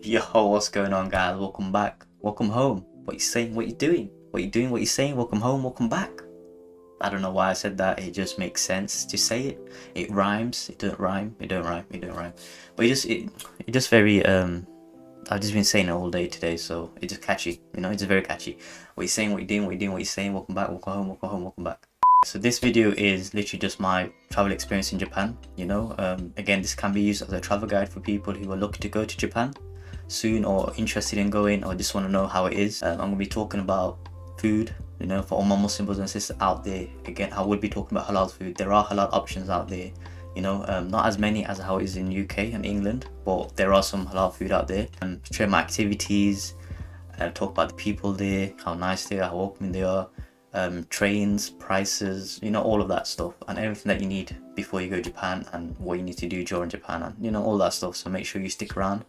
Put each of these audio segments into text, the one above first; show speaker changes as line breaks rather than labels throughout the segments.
Yo, what's going on, guys? Welcome back. Welcome home. What you saying? What you doing? What you doing? What you saying? Welcome home. Welcome back. I don't know why I said that. It just makes sense to say it. It rhymes. It don't rhyme. It don't rhyme. It don't rhyme. But it just very I've just been saying it all day today, so it's just catchy. You know, it's very catchy. What you saying? What you doing? What you doing? What you saying? Welcome back. Welcome home. Welcome home. Welcome back. So this video is literally just my travel experience in Japan. You know, again, this can be used as a travel guide for people who are looking to go to Japan soon or interested in going or just want to know how it is. I'm going to be talking about food, you know, for all my Muslim brothers and sisters out there. Again, I will be talking about halal food. There are halal options out there, you know, not as many as how it is in UK and England, but there are some halal food out there. Share my activities, talk about the people there, how nice they are, how welcoming they are, trains, prices, you know, all of that stuff and everything that you need before you go to Japan and what you need to do during Japan and, you know, all that stuff. So make sure you stick around.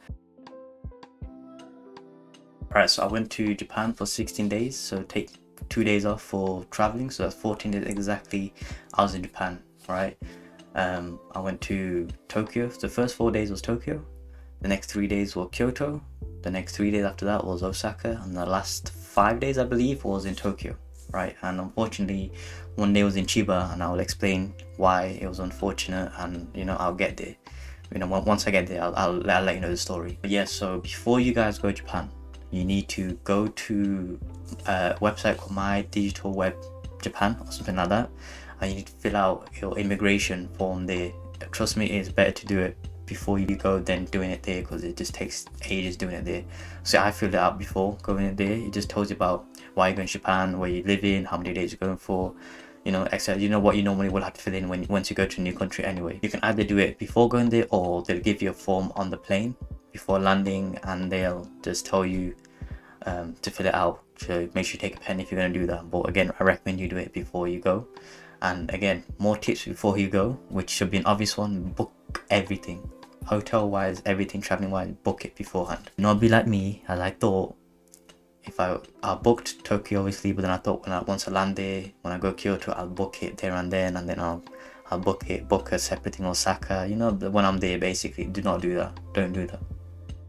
Alright, so I went to Japan for 16 days, so take 2 days off for traveling, so that's 14 days exactly I was in Japan, right? I went to Tokyo. The first 4 days was Tokyo, the next 3 days were Kyoto, the next 3 days after that was Osaka, and the last 5 days I believe was in Tokyo, right? And unfortunately one day was in Chiba, and I'll explain why it was unfortunate, and you know, I'll get there. You know, once I get there, I'll let you know the story. But yeah, so before you guys go to Japan, you need to go to a website called My Digital Web Japan or something like that, and you need to fill out your immigration form there. Trust me, it's better to do it before you go than doing it there, because it just takes ages doing it there. So I filled it out before going there. It just tells you about why you're going to Japan, where you live in, how many days you're going for, you know, etc. You know what you normally will have to fill in once you go to a new country anyway. You can either do it before going there, or they'll give you a form on the plane before landing, and they'll just tell you to fill it out. So make sure you take a pen if you're going to do that. But again, I recommend you do it before you go. And again, more tips before you go, which should be an obvious one: book everything, hotel wise, everything, traveling wise, book it beforehand. Do not be like me, as I thought if I booked Tokyo obviously, but then I thought once I land there, when I go Kyoto, I'll book it there and then I'll book a separate thing Osaka, you know, when I'm there. Basically, do not do that. Don't do that.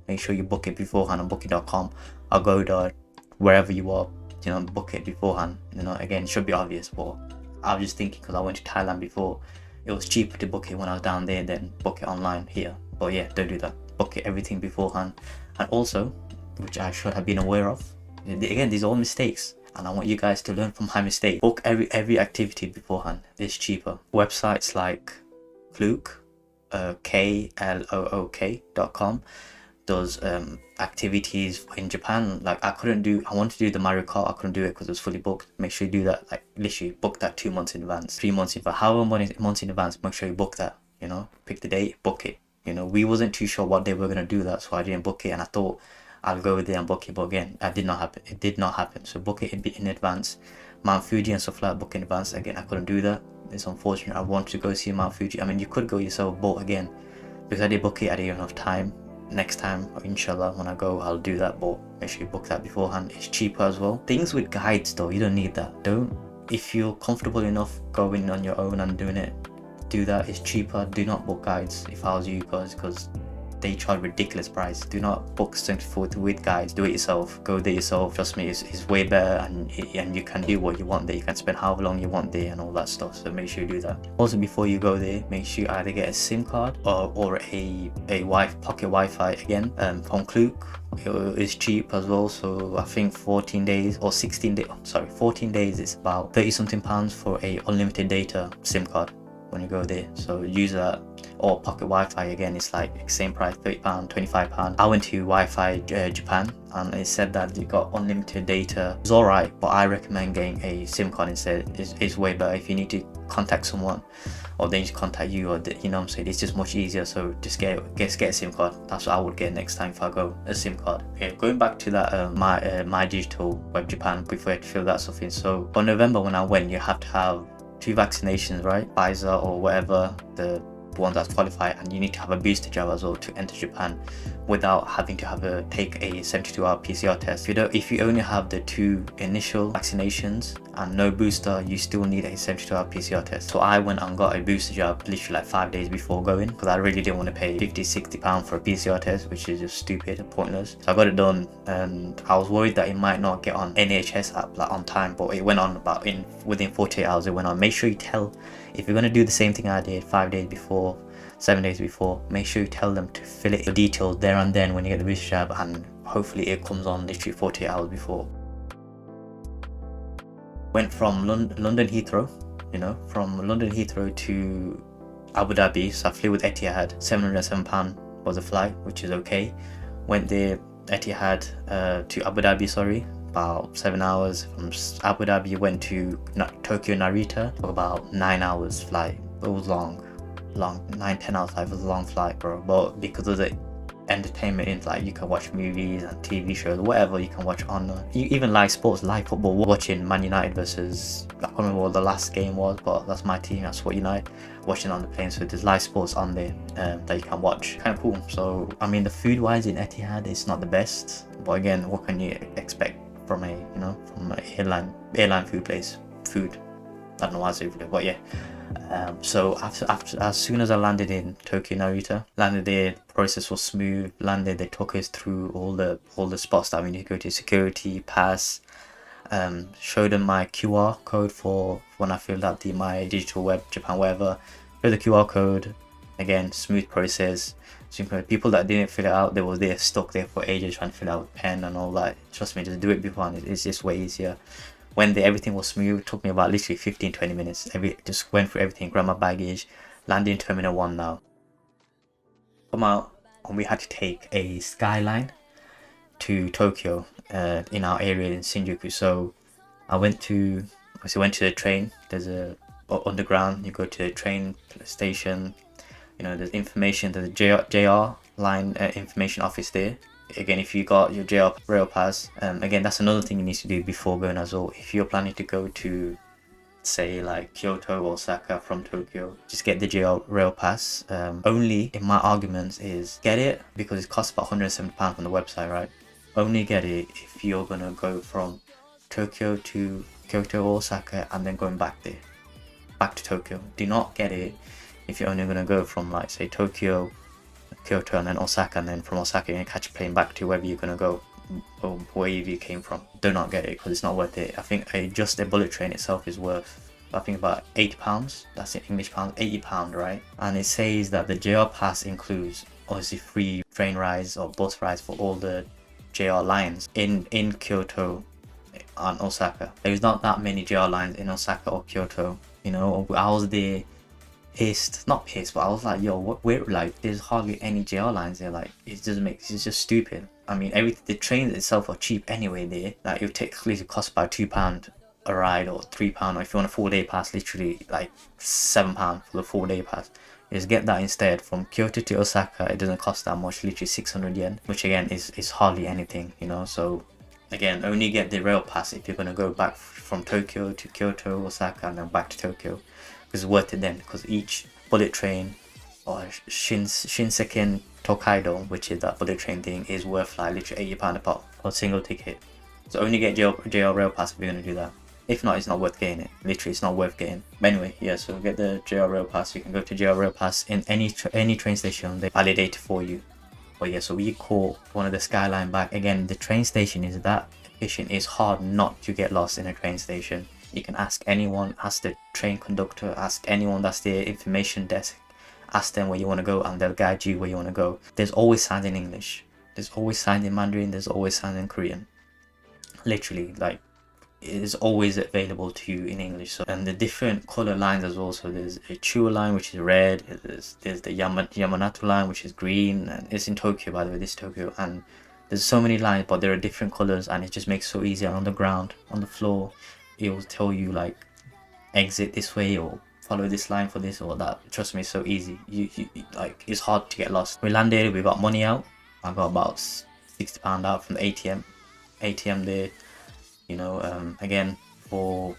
Make sure you book it beforehand on booking.com or Agoda, wherever you are, you know, book it beforehand. You know, again, it should be obvious, but I was just thinking, because I went to Thailand before, it was cheaper to book it when I was down there than book it online here. But yeah, don't do that. Book it everything beforehand. And also, which I should have been aware of, again, these are all mistakes, and I want you guys to learn from my mistake. Book every activity beforehand. It's cheaper. Websites like Klook, KLOOK.com, does activities in Japan. Like I wanted to do the Mario Kart, I couldn't do it because it was fully booked. Make sure you do that, like literally book that 2 months in advance, 3 months in advance, however many months in advance. Make sure you book that, you know, pick the date, book it. You know, we wasn't too sure what day we were going to do that, so I didn't book it, and I thought I'll go there and book it, but again, it did not happen. So book it in advance. Mount Fuji and stuff like that, book in advance. Again, I couldn't do that. It's unfortunate. I want to go see Mount Fuji. I mean, you could go yourself, but again, because I did book it, I didn't have enough time. Next time, inshallah, when I go, I'll do that, but make sure you book that beforehand. It's cheaper as well. Things with guides though, you don't need that. If you're comfortable enough going on your own and doing it, do that. It's cheaper. Do not book guides if I was you guys, because they charge ridiculous price. Do not book something with guides. Do it yourself. Go there yourself. Trust me, it's way better, and you can do what you want there. You can spend however long you want there and all that stuff. So make sure you do that. Also, before you go there, make sure you either get a SIM card or a pocket Wi-Fi. Again, from Klook, it's cheap as well. So I think 14 days or 16 days. Sorry, 14 days. It's about 30 something pounds for a unlimited data SIM card when you go there. So use that. Or pocket Wi-Fi, again, it's like same price, £30, £25. I went to Wi-Fi Japan, and it said that you got unlimited data. It's alright, but I recommend getting a SIM card instead. It's way better. If you need to contact someone, or they need to contact you, or you know what I'm saying, it's just much easier. So just get a SIM card. That's what I would get next time if I go, a SIM card. Okay, going back to that my digital web Japan, before I had to fill that stuff in. So on November when I went, you have to have 2 vaccinations, right? Pfizer or whatever, the one that's qualified, and you need to have a booster jab as well to enter Japan without having to take a 72-hour PCR test. If you only have the 2 initial vaccinations and no booster, you still need a 72-hour PCR test. So I went and got a booster jab literally like 5 days before going, because I really didn't want to pay 50-60 pounds for a PCR test, which is just stupid and pointless. So I got it done, and I was worried that it might not get on NHS app like on time, but it went on about within 48 hours. It went on. Make sure you tell, if you're going to do the same thing I did 5 days before, 7 days before, make sure you tell them to fill it your details there and then when you get the booster jab, and hopefully it comes on literally 48 hours before. Went from London Heathrow, from London Heathrow to Abu Dhabi. So I flew with Etihad. £707 was a flight, which is okay. Went there, Etihad to Abu Dhabi, sorry, about 7 hours. From Abu Dhabi went to Tokyo Narita, about 9 hours flight. It was long, 9-10 hours flight. It was a long flight, bro, but because of the entertainment in, like, you can watch movies and TV shows, whatever you can watch on even live sports, live football, watching Man United versus, I can't remember what the last game was, but that's my team, that's what United, watching on the plane. So there's live sports on there that you can watch, kind of cool. So I mean, the food wise in Etihad, it's not the best, but again, what can you expect from a from an airline food place? I don't know why I say food, but yeah. So after as soon as I landed in Tokyo Narita, landed there, the process was smooth. Landed, they took us through all the spots that we need to go to, security, pass, showed them my QR code for when I filled out my digital web Japan whatever. Showed the QR code, again, smooth process. People that didn't fill it out, they were there stuck there for ages trying to fill out with pen and all that. Trust me, just do it before, and it's just way easier. When everything was smooth, it took me about literally 15-20 minutes. Just went through everything, grabbed my baggage, landed in Terminal 1 now. Come out, and we had to take a skyline to Tokyo in our area in Shinjuku. So I went to the train. There's a underground, you go to the train station, there's information, there's a JR line information office there. Again, if you got your JR rail pass, again, that's another thing you need to do before going as well. If you're planning to go to, say, like Kyoto or Osaka from Tokyo, just get the JR rail pass. Only, in my arguments, is get it because it costs about £170 on the website, right? Only get it if you're gonna go from Tokyo to Kyoto or Osaka and then going back to Tokyo. Do not get it if you're only gonna go from, like, say, Tokyo, Kyoto, and then Osaka, and then from Osaka you're gonna catch a plane back to wherever you're gonna go, or wherever you came from. Do not get it because it's not worth it. I think just a bullet train itself is worth, I think, about £80. That's in English pounds, £80, right? And it says that the JR pass includes obviously free train rides or bus rides for all the JR lines in Kyoto and Osaka. There's not that many JR lines in Osaka or Kyoto. I was there not pissed, but I was like, yo, like, there's hardly any JR lines there. Like, it's just stupid. I mean, the trains itself are cheap anyway there. Like, it costs about £2 a ride or £3, or if you want a 4-day pass, literally like £7 for the 4-day pass. Just get that instead. From Kyoto to Osaka, it doesn't cost that much, literally 600 yen, which again is hardly anything, So again, only get the rail pass if you're gonna go back from Tokyo to Kyoto, Osaka, and then back to Tokyo. It's worth it then, because each bullet train or Shinseken Tokaido, which is that bullet train thing, is worth like literally £80 a pop for a single ticket. So only get JR rail pass if you're gonna do that. If not, it's not worth getting it. Literally, it's not worth getting. But anyway, yeah, so get the JR rail pass. You can go to JR rail pass in any train station. They validate it for you. But yeah, so we caught one of the Skyline back. Again, the train station is that efficient. It's hard not to get lost in a train station. You can ask anyone, ask the train conductor, ask anyone that's the information desk, ask them where you want to go, and they'll guide you where you want to go. There's always signs in English, there's always signs in Mandarin, there's always signs in Korean. Literally, like, it is always available to you in English. So, and the different color lines as well. So there's a Chuo line, which is red. There's the Yamanato line, which is green, and it's in Tokyo, by the way. This is Tokyo, and there's so many lines, but there are different colors, and it just makes it so easier on the ground, on the floor. It will tell you, like, exit this way or follow this line for this or that. Trust me, it's so easy. You like, it's hard to get lost. We landed, we got money out. I got about £60 out from the ATM there. Again, for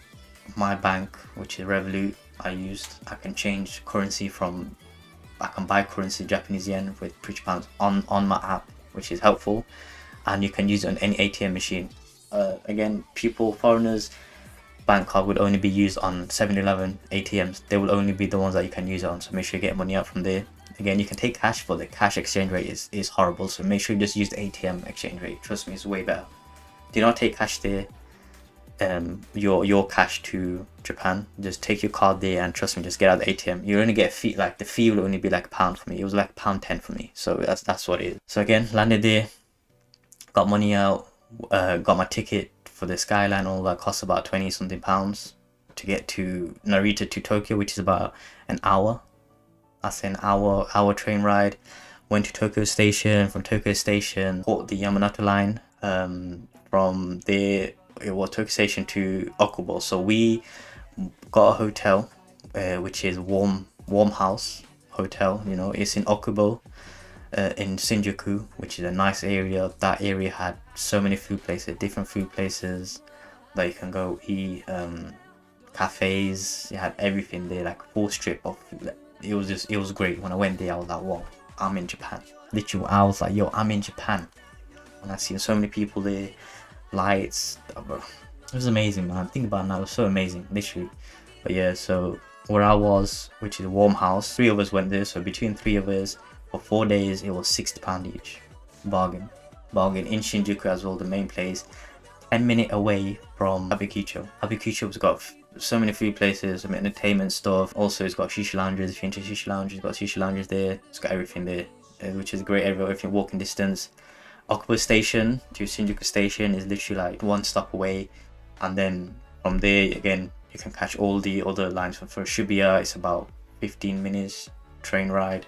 my bank, which is Revolut, I can change currency I can buy currency Japanese yen with British pounds on my app, which is helpful, and you can use it on any ATM machine. Again, foreigners, bank card would only be used on 7-Eleven ATMs. They will only be the ones that you can use it on, so make sure you get money out from there. Again, you can take cash, but the cash exchange rate is horrible, so make sure you just use the ATM exchange rate. Trust me, it's way better. Do not take cash there, your cash to Japan. Just take your card there, and trust me, just get out the ATM. You only get a fee, like the fee will only be like £1 for me. It was like £1.10 for me, so that's what it is. So again, landed there, got money out, got my ticket for the skyline. All that cost about 20 something pounds to get to Narita to Tokyo, which is about an hour. That's an hour train ride. Went to Tokyo Station. From Tokyo Station, caught the Yamanato line. From there, it was Tokyo Station to Okubo. So we got a hotel, which is warm house hotel. You know, it's in Okubo, in Shinjuku, which is a nice area. That area had so many food places, different food places that you can go eat. Cafes, you had everything there, like a full strip of food. It was great. When I went there, I was like, wow, I'm in Japan. Literally, I was like, yo, I'm in Japan. And I seen so many people there, lights, bro. It was amazing, man. Think about it now, it was so amazing, literally. But yeah, so where I was, which is a warm house, 3 of us went there. So between 3 of us, for 4 days, it was £60 each. Bargain in Shinjuku as well, the main place. 10 minutes away from Abikicho. Abikicho's got so many food places, some entertainment stuff. Also, it's got shisha lounges. If you're into shisha lounges, it's got shisha lounges there. It's got everything there, which is great. Everything walking distance. Okubo Station to Shinjuku Station is literally like 1 stop away, and then from there again you can catch all the other lines. For Shibuya, it's about 15 minutes train ride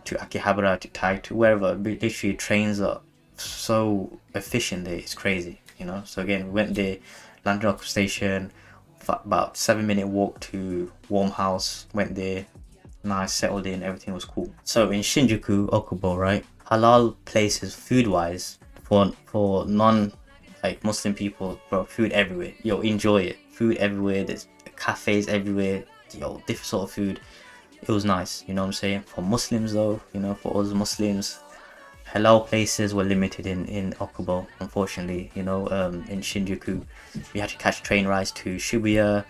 to Akihabara to Taito, wherever. Literally, trains are so efficient there. It's crazy, you know. So again, we went there, landed Okubo Station. About 7-minute walk to warm house. Went there, nice, settled in, everything was cool. So in Shinjuku, Okubo, right, halal places food wise for non like Muslim people, bro, food everywhere. Yo, enjoy it. Food everywhere. There's cafes everywhere. Yo, different sort of food. It was nice, you know what I'm saying. For Muslims though, you know, for us Muslims, halal places were limited in Okubo, unfortunately. You know, in Shinjuku, we had to catch train rides to Shibuya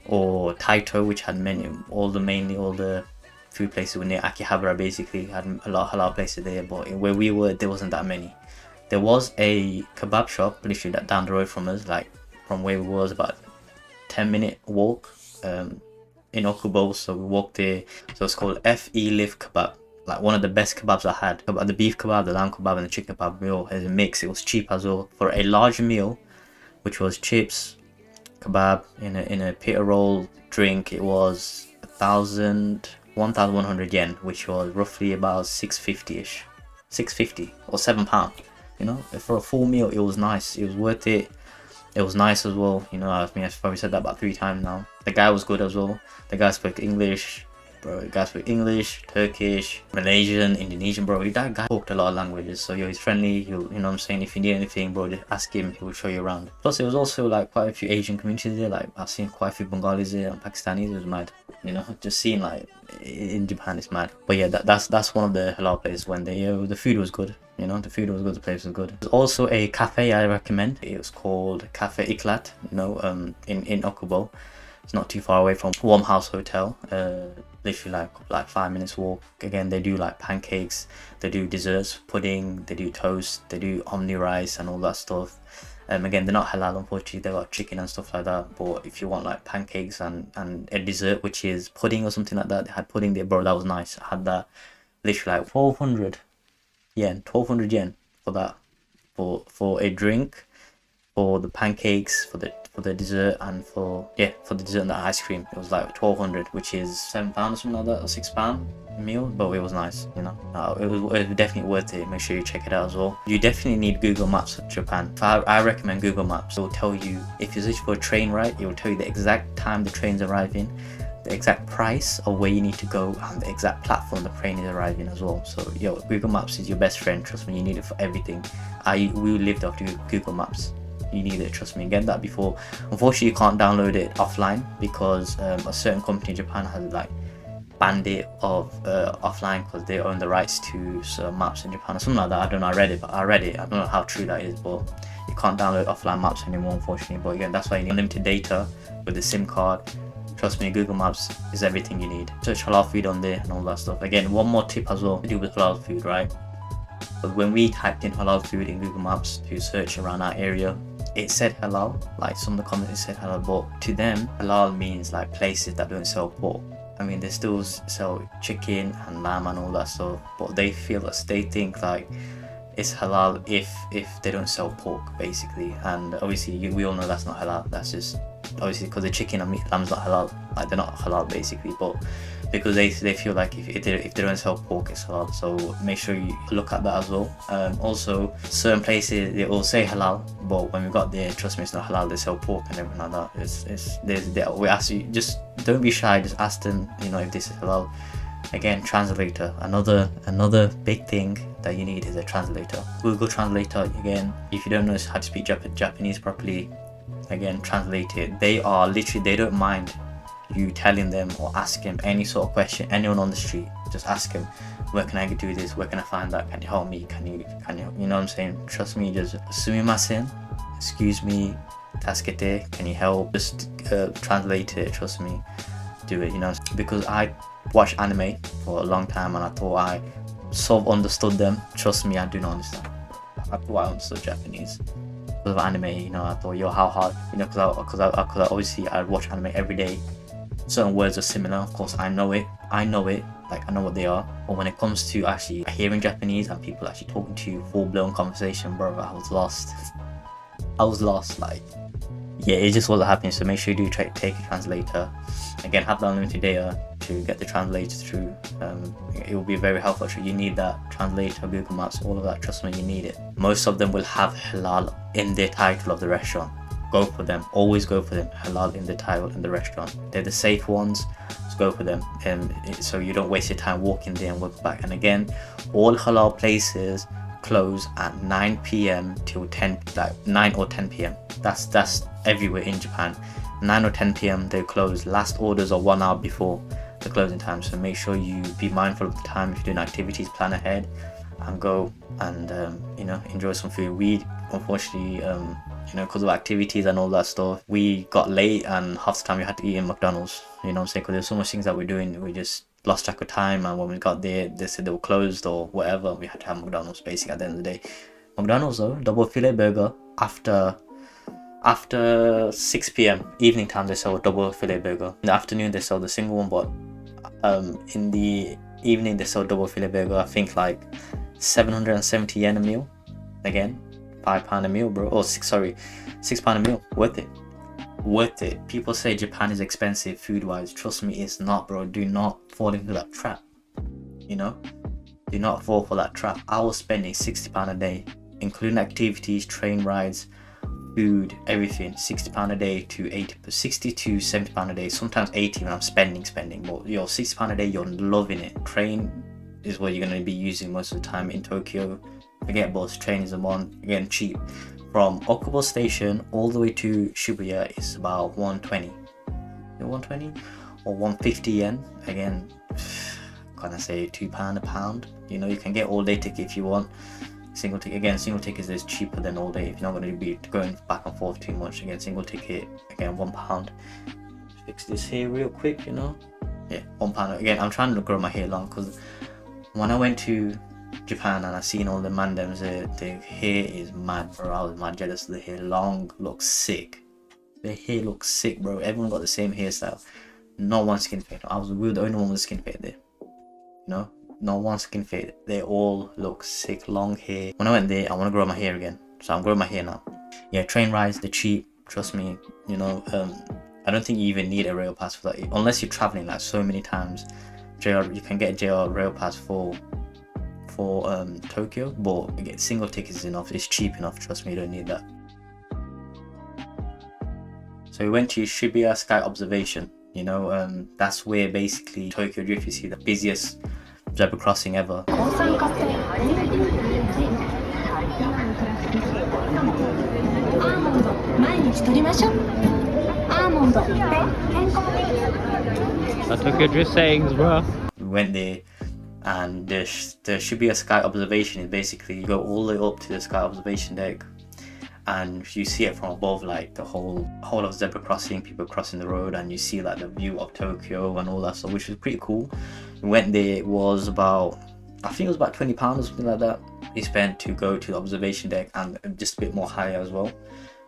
or Taito, which had mainly all the food places were near Akihabara. Basically, had a lot of halal places there, but where we were, there wasn't that many. There was a kebab shop literally down the road from us, like from where we was, about 10-minute walk in Okubo. So we walked there. So it's called F.E. Live Kebab. Like one of the best kebabs I had. The beef kebab, the lamb kebab, and the chicken kebab meal as a mix. It was cheap as well. For a large meal, which was chips, kebab, in a pita roll, drink, it was 1,100 yen, which was roughly about 650-ish. 650 or £7. You know, for a full meal, it was nice. It was worth it. It was nice as well. You know, I've probably said that about 3 times now. The guy was good as well. The guy spoke English. Bro, the guy spoke English, Turkish, Malaysian, Indonesian, bro. That guy talked a lot of languages, so yo, he's friendly. You know what I'm saying? If you need anything, bro, just ask him. He will show you around. Plus, there was also like quite a few Asian communities there. Like I've seen quite a few Bengalis there and Pakistanis. It was mad. You know, just seeing like in Japan, it's mad. But yeah, that's one of the halal places when the food was good. You know, the food was good. The place was good. There's also a cafe I recommend. It was called Cafe Iklat. You know, in Okubo. It's not too far away from Warm House Hotel. Literally like 5 minutes walk. Again, they do like pancakes, they do desserts, pudding, they do toast, they do omni rice and all that stuff. Again, they're not halal, unfortunately. They got chicken and stuff like that. But if you want like pancakes and a dessert, which is pudding or something like that, they had pudding there, bro. That was nice. I had that. Literally like 1,200 yen for that, for a drink, for the pancakes, for the dessert, and for the dessert and the ice cream. It was like 1,200, which is £7 or something like that, or £6 meal. But it was nice, you know. It was definitely worth it. Make sure you check it out as well. You definitely need Google Maps for Japan. I recommend Google Maps. It will tell you, if you're searching for a train ride, it will tell you the exact time the train's arriving, the exact price of where you need to go, and the exact platform the train is arriving as well. So yo, Google Maps is your best friend. Trust me, you need it for everything. We lived off Google Maps. You need it, trust me. Get that before. Unfortunately, you can't download it offline because a certain company in Japan has like banned it offline because they own the rights to maps in Japan or something like that. I don't know. I read it. I don't know how true that is, but you can't download offline maps anymore, unfortunately. But again, that's why you need unlimited data with the SIM card. Trust me, Google Maps is everything you need. Search halal food on there and all that stuff. Again, one more tip as well to do with halal food, right? But when we typed in halal food in Google Maps to search around our area, it said halal. Like some of the comments said halal, but to them, halal means like places that don't sell pork. I mean, they still sell chicken and lamb and all that stuff, but they think like it's halal if they don't sell pork, basically. And obviously we all know that's not halal. That's just obviously because the chicken and lamb's not halal, like they're not halal basically, but because they feel like if they don't sell pork, it's halal. So make sure you look at that as well. Also, certain places they all say halal, but when we got there, trust me, it's not halal. They sell pork and everything like that. We ask you, just don't be shy, just ask them, you know, if this is halal. Again, translator, another big thing that you need is a translator. Google Translator, again, if you don't know how to speak Japanese properly, again, translate it. They are literally, they don't mind you telling them or asking any sort of question. Anyone on the street, just ask them, where can I do this, where can I find that, can you help me, can you know what I'm saying? Trust me, just sumimasen, excuse me, tasukete, can you help, just translate it. Trust me, do it, you know, because I watched anime for a long time and I thought I sort of understood them. Trust me, I do not understand. I thought I understood Japanese because of anime, you know. I thought, yo, how hard, you know, because I obviously I watch anime every day. Certain words are similar, of course, I know it, like I know what they are. But when it comes to actually hearing Japanese and people actually talking to you, full-blown conversation, bro, I was lost. Like, yeah, it just wasn't happening. So make sure you do take a translator. Again, have the unlimited data to get the translator through. It will be very helpful. You need that translator, Google Maps, all of that. Trust me, you need it. Most of them will have halal in their title of the restaurant. Go for them. Always go for them. Halal in the title in the restaurant. They're the safe ones. Just go for them. So you don't waste your time walking there and walking back. And again, all halal places close at 9 p.m. till 10, like 9 or 10 p.m. That's everywhere in Japan. 9 or 10 p.m. they close. Last orders are 1 hour before the closing time. So make sure you be mindful of the time. If you're doing activities, plan ahead and go and you know, enjoy some food. We unfortunately you know, because of activities and all that stuff, we got late and half the time we had to eat in McDonald's, you know what I'm saying, because there's so much things that we're doing, we just lost track of time. And when we got there, they said they were closed or whatever. We had to have McDonald's basically at the end of the day. McDonald's though, double filet burger after 6 p.m. evening time, they sell a double filet burger. In the afternoon they sell the single one, but in the evening they sell double filet burger. I think like 770 yen a meal. Again, £5 a meal, bro. Oh, £6 a meal. Worth it. People say Japan is expensive food wise. Trust me, it's not, bro. Do not fall into that trap. You know, do not fall for that trap. I was spending £60 a day, including activities, train rides, food, everything. £60 a day to 60 to £70 a day. Sometimes 80 when I'm spending. But yo, £60 a day, you're loving it. Train is what you're gonna be using most of the time in Tokyo. Forget bus, train is the one. Again, cheap. From Okubo station all the way to Shibuya is about 120. 120 or 150 yen. Again, can I say £2 a pound? You know, you can get all day ticket if you want. Single ticket, again, single tickets is cheaper than all day if you're not going to be going back and forth too much. Again, single ticket, again, £1. Fix this hair real quick, you know. Yeah, £1. Again, I'm trying to grow my hair long because when I went to Japan and I seen all the mandems, their hair is mad, bro. I was mad jealous of the hair. Long, looks sick. Their hair looks sick, bro. Everyone got the same hairstyle. Not one skin fade. We were the only one with skin fade there. You know, not one skin fade. They all look sick, long hair. When I went there, I want to grow my hair again, so I'm growing my hair now. Yeah, train rides, they're cheap. Trust me. You know, I don't think you even need a rail pass for that, unless you're traveling like so many times. You can get a JR rail pass for Tokyo, but again, single ticket is enough. It's cheap enough. Trust me, you don't need that. So we went to Shibuya Sky Observation. You know, that's where basically Tokyo Drift, you see the busiest zebra crossing ever. Tokyo Drift sayings, bro. We went there. And there should be a sky observation. Is basically you go all the way up to the sky observation deck and you see it from above, like the whole of zebra crossing, people crossing the road, and you see like the view of Tokyo and all that stuff, which was pretty cool. We went there, it was about, I think it was about £20 or something like that. We spent to go to the observation deck and just a bit more higher as well,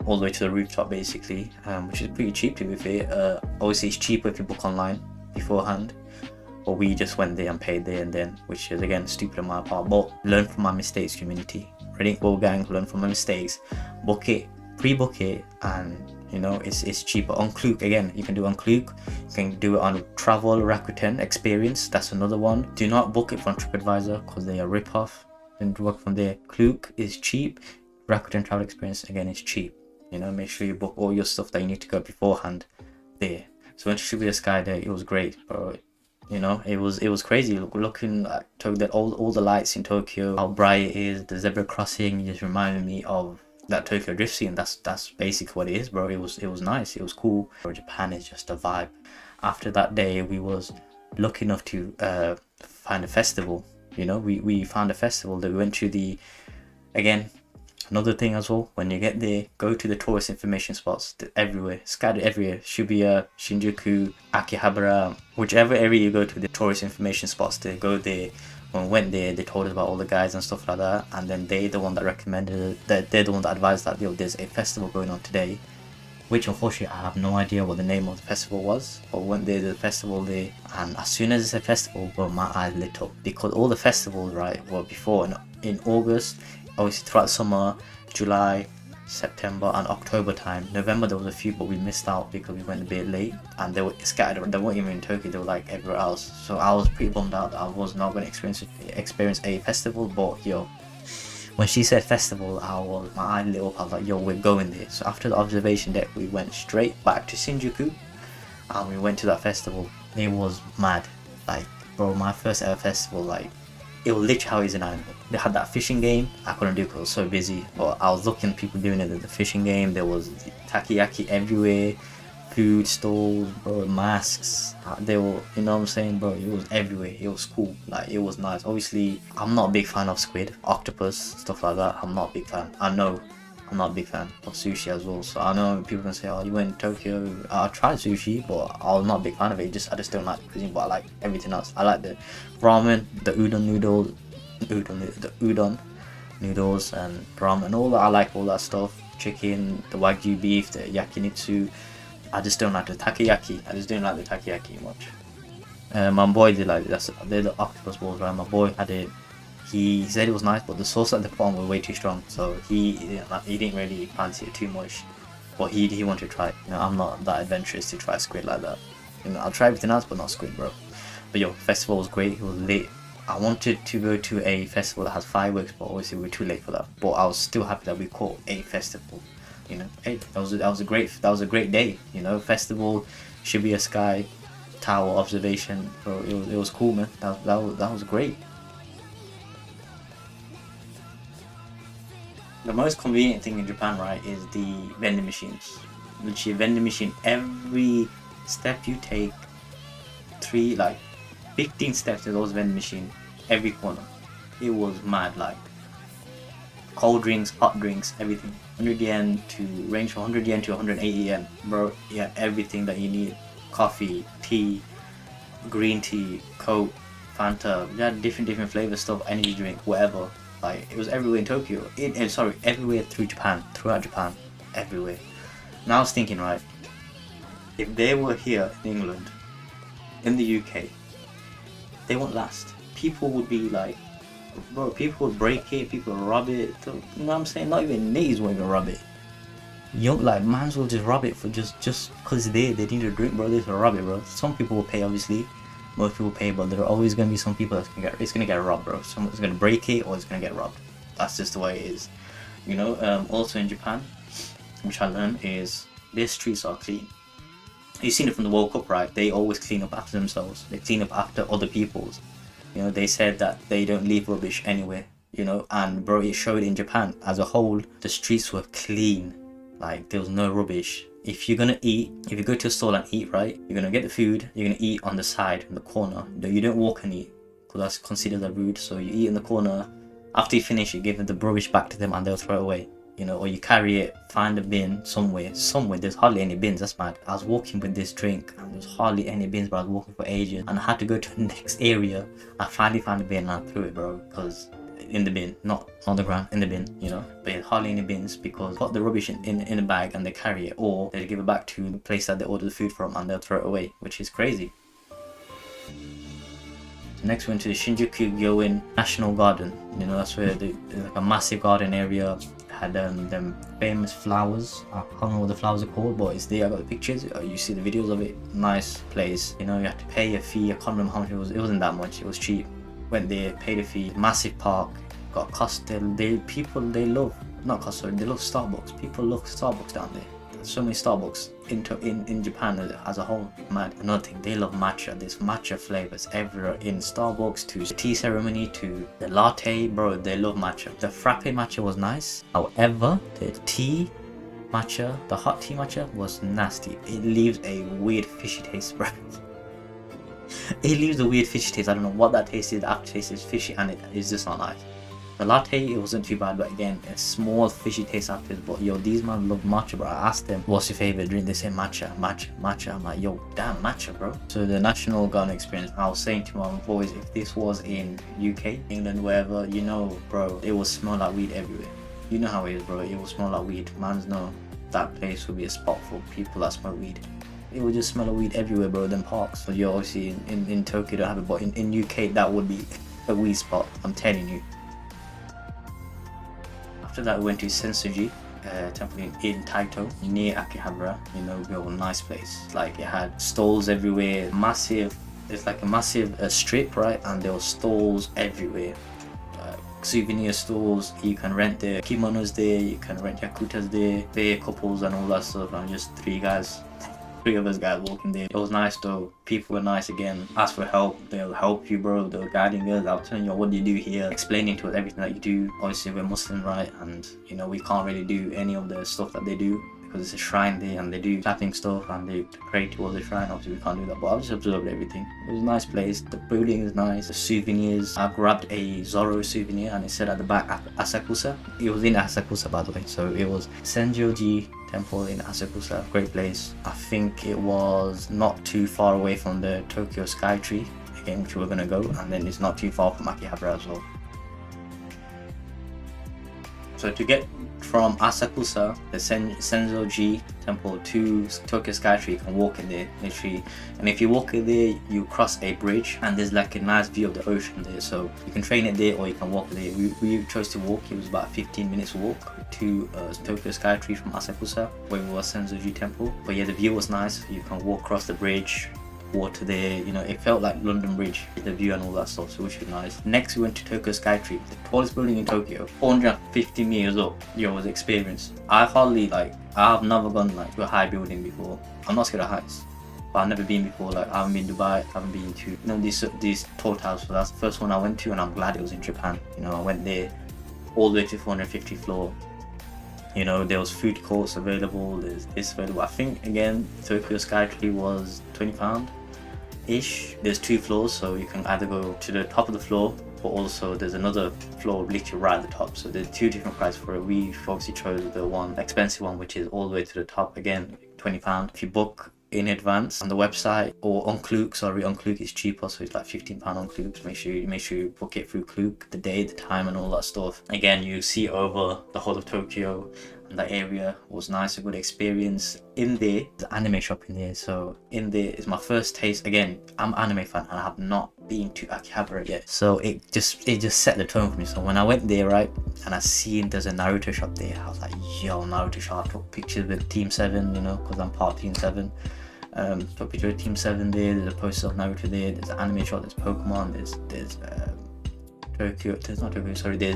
all the way to the rooftop basically, which is pretty cheap to be fair. Obviously it's cheaper if you book online beforehand, but we just went there and paid there and then, which is again stupid on my part, but learn from my mistakes, community. Ready? Go gang, learn from my mistakes. Book it, pre-book it, and you know it's cheaper. On Klook, again, you can do on Klook, you can do it on Travel Rakuten Experience, that's another one. Do not book it from TripAdvisor because they are rip-off. Then work from there. Klook is cheap, Rakuten Travel Experience again is cheap. You know, make sure you book all your stuff that you need to go beforehand there. So went to Shibuya Sky there, it was great, bro. You know, it was crazy looking at all the lights in Tokyo, how bright it is, the zebra crossing just reminded me of that Tokyo drift scene. That's basically what it is, bro. It was nice, it was cool. Bro, Japan is just a vibe. After that day, we was lucky enough to find a festival. You know, we found a festival that we went to the, again, another thing as well, when you get there, go to the tourist information spots everywhere, scattered everywhere. Shibuya, Shinjuku, Akihabara, whichever area you go to, the tourist information spots, they go there. When we went there, they told us about all the guides and stuff like that, and then they're the one that recommended it, they're the one that advised that, yo, there's a festival going on today, which unfortunately I have no idea what the name of the festival was, but we went there to the festival there, and as soon as it's a festival, bro, my eyes lit up, because all the festivals, right, were before in August, obviously throughout summer, July, September and October time. November there was a few, but we missed out because we went a bit late and they were scattered. They weren't even in Tokyo, they were like everywhere else. So I was pretty bummed out that I was not going to experience a festival. But yo, when she said festival, my eye lit up. I was like, yo, we're going there. So after the observation deck, we went straight back to Shinjuku and we went to that festival. It was mad, like, bro, my first ever festival. Like, it was literally how it's in anime. They had that fishing game. I couldn't do it because I was so busy, but I was looking at people doing it at the fishing game. There was takoyaki everywhere, food stalls, bro, masks. They were, you know what I'm saying, bro? It was everywhere. It was cool. Like, it was nice. Obviously, I'm not a big fan of squid, octopus, stuff like that. I'm not a big fan. I know I'm not a big fan of sushi as well. So I know people can say, oh, you went to Tokyo. I tried sushi, but I was not a big fan of it. I just don't like the cuisine, but I like everything else. I like the ramen, the udon noodles, the udon noodles and ramen, all that. I like all that stuff. Chicken, the wagyu beef, the yakinitsu. I just don't like the takoyaki. I just don't like the takoyaki much. My boy did like it. They're the octopus balls, right? My boy had it. He said it was nice, but the sauce at the bottom was way too strong, so he didn't really fancy it too much. But he wanted to try it. You know, I'm not that adventurous to try squid like that. You know, I'll try everything else, but not squid, bro. But yo, festival was great. It was lit. I wanted to go to a festival that has fireworks, but obviously we were too late for that. But I was still happy that we caught a festival. You know, hey, that was a great day. You know, festival, Shibuya Sky Tower observation, bro. It was cool, man. That was great. The most convenient thing in Japan, right, is the vending machines. Literally, vending machine, every step you take, 15 steps to those vending machine, every corner. It was mad, like, cold drinks, hot drinks, everything. 100 yen to range from 100 yen to 180 yen, bro. Yeah, everything that you need. Coffee, tea, green tea, Coke, Fanta. We had different flavor stuff, energy drink, whatever. Like, it was everywhere in Tokyo. Everywhere throughout Japan, everywhere. Now I was thinking, right, if they were here in England, in the UK, they won't last. People would be like, bro, people would break it, people would rub it. You know what I'm saying? Not even niggas won't even rub it. Mans will just rub it for just because they need to drink, bro. They just rub it, bro. Some people will pay, obviously. Most people pay, but there are always gonna be some people it's gonna get robbed, bro. Someone's gonna break it or it's gonna get robbed. That's just the way it is. You know. Also in Japan, which I learned, is their streets are clean. You've seen it from the World Cup, right? They always clean up after themselves. They clean up after other people's. You know, they said that they don't leave rubbish anywhere. You know, and bro, it showed in Japan as a whole. The streets were clean. Like, there was no rubbish. If you're gonna eat, if you go to a stall and eat, right, you're gonna get the food, you're gonna eat on the side, in the corner. You don't walk and eat, because that's considered rude. So you eat in the corner. After you finish, you give the rubbish back to them and they'll throw it away. you know, or you carry it, find a bin somewhere. There's hardly any bins. That's mad. I was walking with this drink and there's hardly any bins, but I was walking for ages and I had to go to the next area. I finally found a bin and I threw it, bro, because in the bin, not on the ground, in the bin, you know. But there's hardly any bins because put the rubbish in a bag and they carry it, or they give it back to the place that they order the food from and they'll throw it away, which is crazy. Next, we went to the Shinjuku Gyoen National Garden. You know, that's where there's like a massive garden area. Had them famous flowers. I can't remember what the flowers are called, but it's there. I got the pictures. You see the videos of it. Nice place. You know, you have to pay a fee. I can't remember how much it was. It wasn't that much. It was cheap. Went there, paid a fee. Massive park. Got custard. They love Starbucks. People love Starbucks down there. There's so many Starbucks in Japan as a whole. Mad. Another thing, they love matcha. There's matcha flavors everywhere in Starbucks, to the tea ceremony, to the latte, bro. They love matcha. The frappe matcha was nice. However, the tea matcha, the hot tea matcha was nasty. It leaves a weird fishy taste, bro. It leaves a weird fishy taste. I don't know what that taste is. The aftertaste is fishy and it is just not nice. The latte, it wasn't too bad, but again, a small fishy taste after it. But yo, these man love matcha, bro. I asked them, what's your favorite drink? They say matcha. I'm like, yo, damn, matcha, bro. So the National Garden experience, I was saying to my boys, if this was in UK, England, wherever, you know, bro, it will smell like weed everywhere. You know how it is, bro. It will smell like weed. Man's know that place will be a spot for people that smoke weed. It will just smell of weed everywhere, bro, than parks. So you're obviously in Tokyo don't have it, but in UK that would be a weed spot, I'm telling you. After that, we went to Sensoji temple in Taito, near Akihabara. You know, a nice place. Like, it had stalls everywhere, massive. It's like a massive strip, right? And there were stalls everywhere. Souvenir stores. You can rent the kimonos there. You can rent yakutas there. Bear couples and all that stuff. And just three of us guys walking there. It was nice though. People were nice again. Ask for help, they'll help you, bro. They're guiding us. I'll tell you, what do you do here? Explaining to us everything that you do. Obviously, we're Muslim, right? And you know, we can't really do any of the stuff that they do because it's a shrine there and they do clapping stuff and they pray towards the shrine. Obviously, we can't do that, but I just observed everything. It was a nice place. The building is nice. The souvenirs. I grabbed a Zoro souvenir and it said at the back Asakusa. It was in Asakusa, by the way. So it was Senjoji Temple in Asakusa. Great place. I think it was not too far away from the Tokyo Sky Tree, again, which we're gonna go, and then it's not too far from Akihabara as well. So to get from Asakusa, the Senzoji Temple, to Tokyo Skytree, you can walk in there, literally. And if you walk in there, you cross a bridge, and there's like a nice view of the ocean there. So you can train it there, or you can walk there. We chose to walk. It was about 15 minutes walk to Tokyo Skytree from Asakusa, where we were Senzoji Temple. But yeah, the view was nice. You can walk across the bridge. Water there, you know, it felt like London Bridge, the view and all that stuff, so which was nice. Next, we went to Tokyo Skytree, the tallest building in Tokyo, 450 meters up. Yo, was experience. I have never gone like to a high building before. I'm not scared of heights, but I've never been before. Like, I haven't been to Dubai, I haven't been to, you know, these tall towers. So that's the first one I went to, and I'm glad it was in Japan. You know, I went there all the way to 450th floor. You know, there was food courts available, there's this available. I think, again, Tokyo Skytree was £20 ish. There's 2 floors, so you can either go to the top of the floor, but also there's another floor literally right at the top. So there's 2 different prices for it. We obviously chose the one expensive one, which is all the way to the top, again, £20. If you book in advance on the website, or on Klook, on Klook it's cheaper, so it's like £15 on Klook. Make sure you book it through Klook, the day, the time and all that stuff. Again, you see over the whole of Tokyo, and that area was nice, a good experience. In there, the anime shop in there, so in there is my first taste. Again, I'm an anime fan and I have not been to Akihabara yet, so it just set the tone for me. So when I went there, right, and I seen there's a Naruto shop there, I was like, yo, Naruto shop. I took pictures with Team 7, you know, because I'm part of Team 7. Took picture of Team 7 there, there's a poster of Naruto there, there's an anime shop, there's Pokemon, there's there's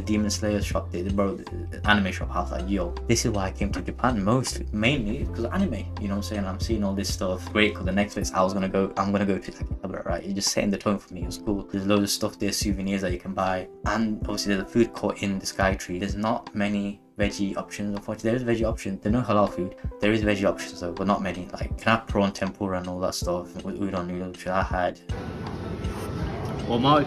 Demon Slayer shop there, bro, the anime shop. I was like, yo, this is why I came to Japan mainly because of anime, you know what I'm saying? I'm seeing all this stuff. Great, because the next place I'm gonna go to Akihabara, right? It just setting the tone for me. It was cool. There's loads of stuff there, souvenirs that you can buy, and obviously there's a food court in the Skytree. There's not many veggie options, unfortunately. There is veggie options. There's no halal food. There is veggie options though, but not many. Like, you can have prawn tempura and all that stuff with udon noodles, which I had. Oh my.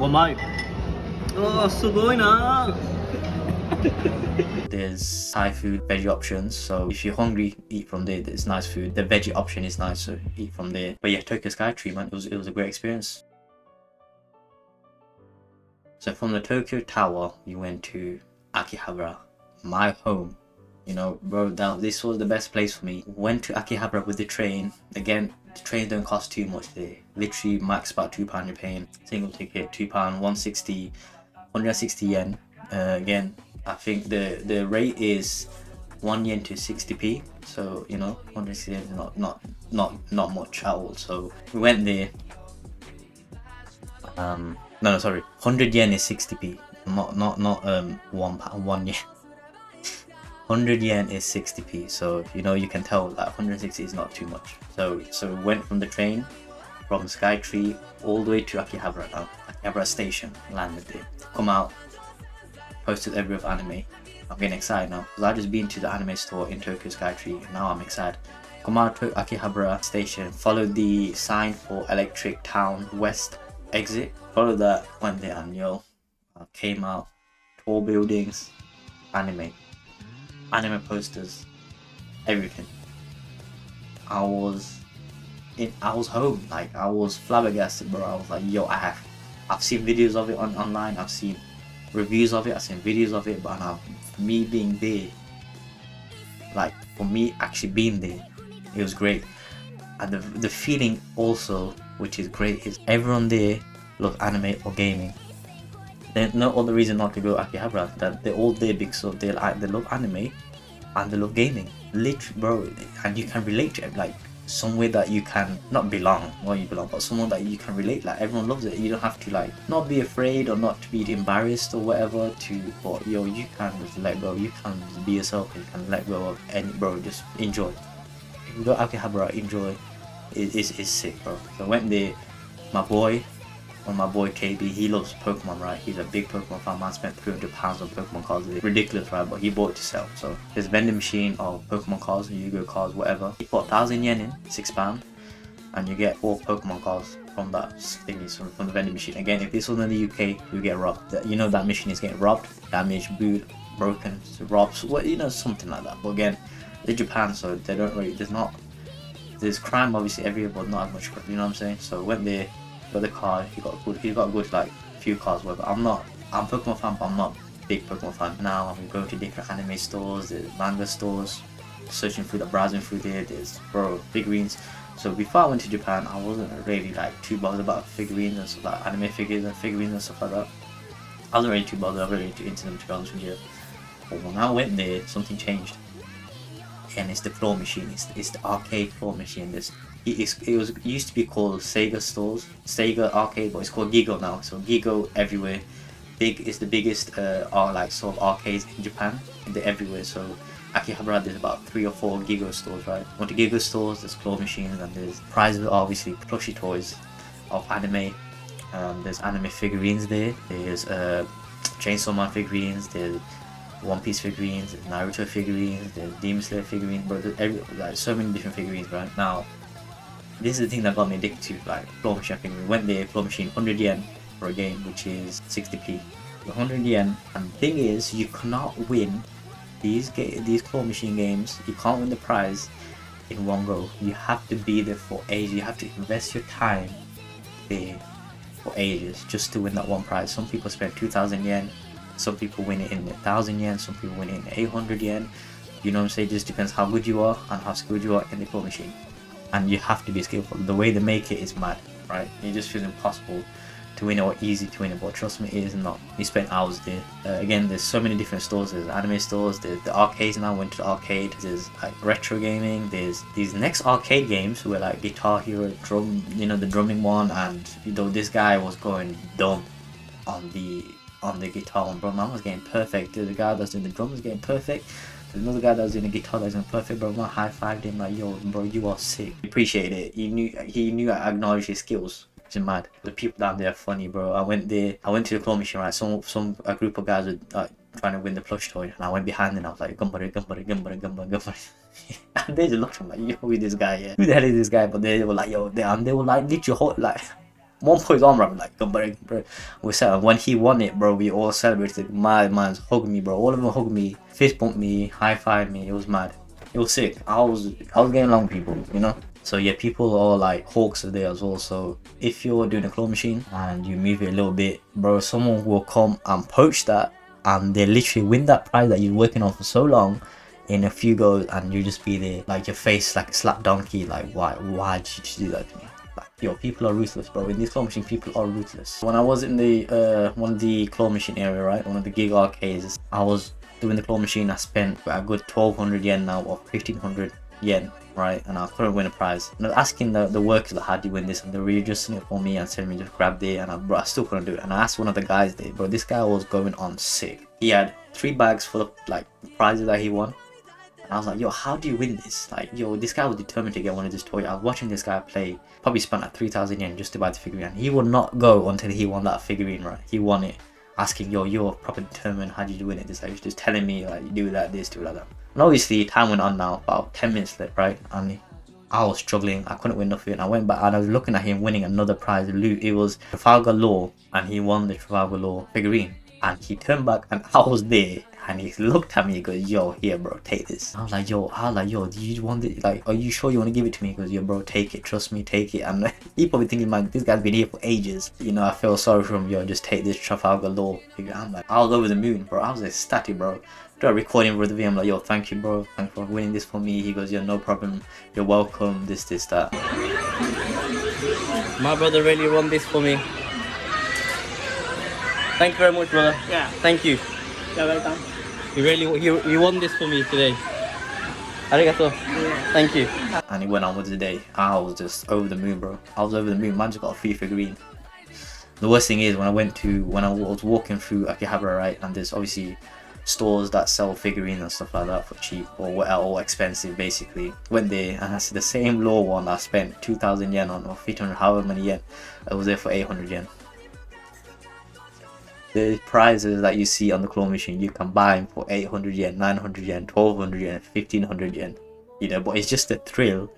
甘い。ああ、すごいな。
There's Thai food, veggie options. So if you're hungry, eat from there. There's nice food. The veggie option is nice, so eat from there. But yeah, Tokyo Skytree, man, it was a great experience. So from the Tokyo Tower, you went to Akihabara, my home. You know, bro, this was the best place for me. Went to Akihabara with the train. Again, the trains don't cost too much there. Literally max about £2 you're paying. Single ticket, £2, 160, 160 yen. Again, I think the rate is 1 yen to 60p. So you know, 160 yen is not much at all. So we went there. No, sorry, 100 yen is 60p. Not 1 yen. 100 yen is 60p. So you know, you can tell that 160 is not too much. So we went from the train from Skytree all the way to Akihabara now. Akihabara station, landed there. Come out, posted every of anime. I'm getting excited now because I just been to the anime store in Tokyo Skytree and now I'm excited. Come out to Akihabara station, followed the sign for Electric Town West exit, followed that, went there, and yo, came out, tall buildings, anime posters, everything. I was home, like I was flabbergasted, bro. I was like, yo, I've seen videos of it online, I've seen reviews of it, I've seen videos of it, but now me being there, like for me actually being there, it was great. And the feeling also, which is great, is everyone there loves anime or gaming. There's no other reason not to go Akihabara, that they're all there because they love anime and they love gaming. Literally, bro, and you can relate to it, like somewhere that you can not belong, well you belong, but someone that you can relate. Like everyone loves it. You don't have to like not be afraid or not to be embarrassed or whatever but yo, you can just let go. You can just be yourself. You can let go of any, bro. Just enjoy. If you go Akihabara, enjoy. It's sick, bro. So I went there. My boy KB, he loves Pokemon, right? He's a big Pokemon fan. Man spent £300 on Pokemon cards. It's ridiculous, right? But he bought it to sell. So there's a vending machine of Pokemon cards, Yu-Gi-Oh cards, whatever. He put 1,000 yen in, £6, and you get 4 Pokemon cards from that thingy, from the vending machine. Again, if this was in the UK, you get robbed. You know that machine is getting robbed, damaged, booed, broken, robbed, what, you know, something like that. But again, they're Japan, so they don't really. There's crime obviously everywhere, but not as much crime. You know what I'm saying? So I went there. Got the card, he got good like few cards, whatever. I'm Pokemon fan, but I'm not big Pokemon fan. Now I'm going to different anime stores, there's manga stores, searching through browsing through there's figurines. So before I went to Japan, I wasn't really like too bothered about figurines and stuff, like anime figures and figurines and stuff like that. I wasn't really too bothered, I was really into them, to be honest with you. But when I went there, something changed. And it's the claw machine, it's the arcade claw machine. It used to be called Sega stores, Sega arcade, but it's called Gigo now. So Gigo everywhere. Is the biggest like sort of arcades in Japan. They're everywhere. So Akihabara, there's about 3 or 4 Gigo stores, right? Went to Gigo stores, there's claw machines, and there's prizes, obviously plushie toys of anime. There's anime figurines there. There's Chainsaw Man figurines. There's One Piece figurines, there's Naruto figurines, there's Demon Slayer figurines, but there's like so many different figurines right now. This is the thing that got me addicted to, like claw machine figurine. Went there, claw machine, 100 yen for a game, which is 60p. 100 yen, and the thing is, you cannot win these claw machine games. You can't win the prize in one go. You have to be there for ages. You have to invest your time there for ages just to win that one prize. Some people spend 2,000 yen. Some people win it in 1,000 yen, some people win it in 800 yen. You know what I'm saying? It just depends how good you are and how skilled you are in the claw machine. And you have to be skillful. The way they make it is mad, right? It just feels impossible to win it or easy to win it, but trust me, it is not. You spend hours there. Again, there's so many different stores. There's anime stores, there's the arcades now. Went to the arcade. There's like retro gaming. There's these next arcade games where like Guitar Hero, drum, you know, the drumming one, and you know, this guy was going dumb on the guitar one, bro. Man was getting perfect. The guy that's doing the drum was getting perfect. There's another guy that was doing the guitar that's doing perfect, bro. Man high-fived him like, yo, bro, you are sick. Appreciate it. He knew I acknowledged his skills. It's mad. The people down there are funny, bro. I went to the claw machine, right? A group of guys were trying to win the plush toy, and I went behind them and I was like, gumbari. And they just looked at me like, yo, who is this guy? Yeah, who the hell is this guy? But they were like, yo, they were like literally like one put his arm around me like, bro. We said when he won it, bro, we all celebrated. My man's hugged me, bro. All of them hugged me, fist bumped me, high fived me. It was mad. It was sick. I was getting along with people, you know. So yeah, people are like hawks there as well. So if you're doing a claw machine and you move it a little bit, bro, someone will come and poach that, and they literally win that prize that you're working on for so long in a few goes, and you just be there like your face like a slap donkey, like why did you just do that to me? Like, yo, people are ruthless, bro. In this claw machine, people are ruthless. When I was in the one of the claw machine area, right, one of the gig arcades, I was doing the claw machine. I spent a good 1200 yen now, or 1500 yen, right, and I couldn't win a prize. And I was asking the workers, like, how do you win this, and they were readjusting it for me and telling me just grab it, and I still couldn't do it. And I asked one of the guys there, bro, this guy was going on sick. He had 3 bags full of like prizes that he won. And I was like, yo, how do you win this? Like, yo, this guy was determined to get one of this toy. I was watching this guy play, probably spent like 3,000 yen just to buy the figurine. And he would not go until he won that figurine, right? He won it. Asking, yo, you're proper determined, how did you win it? This, like, just telling me, like, you do that, this, do like that. And obviously, time went on now, about 10 minutes left, right? And I was struggling, I couldn't win nothing. I went back and I was looking at him winning another prize. It was Trafalgar Law, and he won the Trafalgar Law figurine. And he turned back and I was there, and he looked at me, he goes, yo, here bro, take this. I was like, yo, do you want it? Like, are you sure you want to give it to me? He goes, yo bro, take it, trust me, take it. And he probably thinking, man, this guy's been here for ages. You know, I feel sorry for him. Yo, just take this Trafalgar Law figure. I'm like, I was over the moon, bro. I was ecstatic, bro. Started recording with the video. I'm like, yo, thank you, bro. Thanks for winning this for me. He goes, yo, no problem. You're welcome. This, that.
My brother really won this for me. Thank you very much, brother.
Yeah.
Thank you.
You're welcome.
You won this for me today. Arigato.
Yeah.
Thank you.
And he went on with the day. I was just over the moon, bro. I was over the moon. Man just got a free figurine. The worst thing is when I was walking through Akihabara, right, and there's obviously stores that sell figurines and stuff like that for cheap or expensive, basically. Went there and I see the same Law one I spent 2,000 yen on, or 800, however many yen. I was there for 800 yen. The prizes that you see on the claw machine, you can buy them for 800 yen, 900 yen, 1200 yen, 1500 yen. You know, but it's just the thrill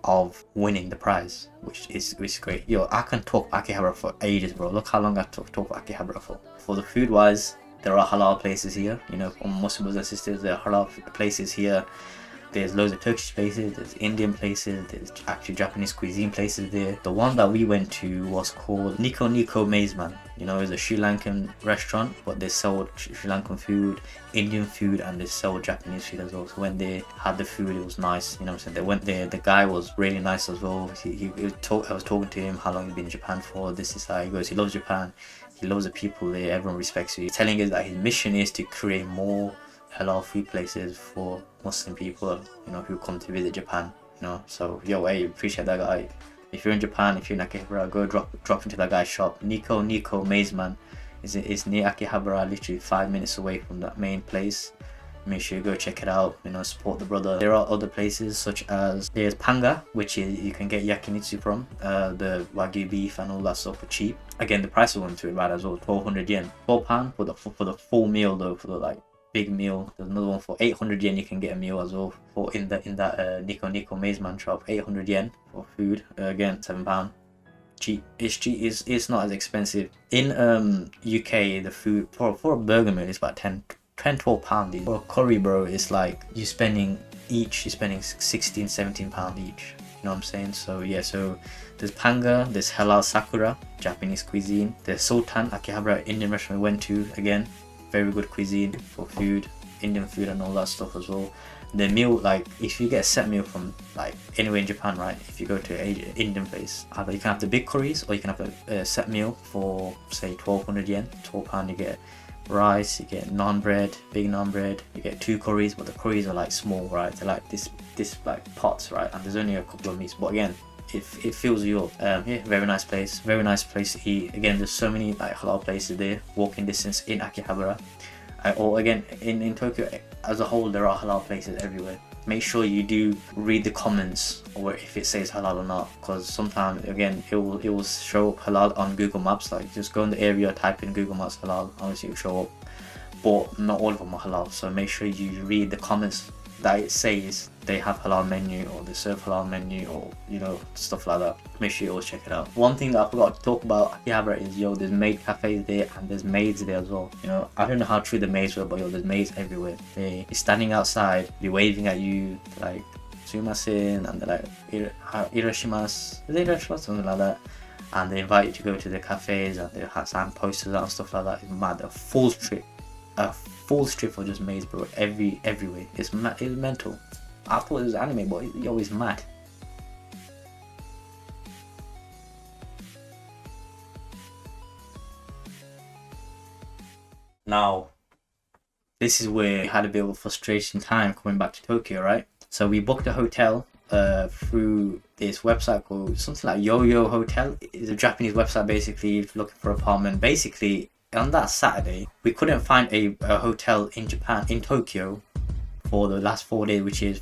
of winning the prize, which is great. Yo, I can talk Akihabara for ages, bro. Look how long I talk Akihabara for. For the food wise, there are halal places here. You know, for Muslim brothers and sisters, there are halal places here. There's loads of Turkish places, there's Indian places, there's actually Japanese cuisine places there. The one that we went to was called Nico Maze Man. You know, it's a Sri Lankan restaurant, but they sell Sri Lankan food, Indian food, and they sell Japanese food as well. So when they had the food, it was nice. You know what I'm saying? They went there, the guy was really nice as well. I was talking to him, how long he's been in Japan for, this is how he goes. He loves Japan, he loves the people there, everyone respects you. He's telling us that his mission is to create more halal food places for Muslim people, you know, who come to visit Japan, you know. So yo, hey, appreciate that guy. If you're in Japan, if you're in Akihabara, go drop into that guy's shop. Nico Maze Man is near Akihabara, literally 5 minutes away from that main place. Make sure you go check it out, you know, support the brother. There are other places such as there's Panga, which is you can get yakinitsu from, the wagyu beef and all that stuff for cheap. Again, the price of one to it right as well, 1200 yen, £12 for the full meal though, for the like big meal. There's another one for 800 yen. You can get a meal as well for in that Nico Maze Man shop. 800 yen for food. Again, £7. Cheap. It's cheap. It's not as expensive. In UK, the food for a burger meal is about 10-12 for a curry, bro. It's like you're spending 16-17 pound each. You know what I'm saying? So yeah, so there's Panga, there's Halal Sakura, Japanese cuisine. There's Sultan, Akihabara, Indian restaurant we went to. Again, very good cuisine for food, Indian food and all that stuff as well. The meal, like if you get a set meal from like anywhere in Japan, right, if you go to an Indian place, either you can have the big curries or you can have a set meal for say 1200 yen, £12. You get rice, you get naan bread, big naan bread, you get 2 curries, but the curries are like small, right, they're like this like pots, right, and there's only a couple of meats, but again it fills you up. Yeah, very nice place to eat. Again, there's so many like halal places there, walking distance in Akihabara. Or again in Tokyo as a whole, there are halal places everywhere. Make sure you do read the comments or if it says halal or not, because sometimes again it will show up halal on Google Maps. Like just go in the area, type in Google Maps halal, obviously it will show up, but not all of them are halal. So make sure you read the comments that it says they have halal menu or they serve halal menu or stuff like that. Make sure you always check it out. One thing that I forgot to talk about Akihabara is there's maid cafes there and there's maids there as well. I don't know how true the maids were, but there's maids everywhere. They're standing outside, they're waving at you like sumimasen, and they're like irashimasu, something like that. And they invite you to go to the cafes and they have sign posters and stuff like that. It's mad. A full strip for just maids, bro. Everywhere. It's mental. I thought it was anime, but it's mad. Now, this is where we had a bit of a frustration time coming back to Tokyo, right? So we booked a hotel through this website called something like Yo-Yo Hotel. It's a Japanese website, basically looking for an apartment. Basically, on that Saturday, we couldn't find a hotel in Japan, in Tokyo, for the last 4 days, which is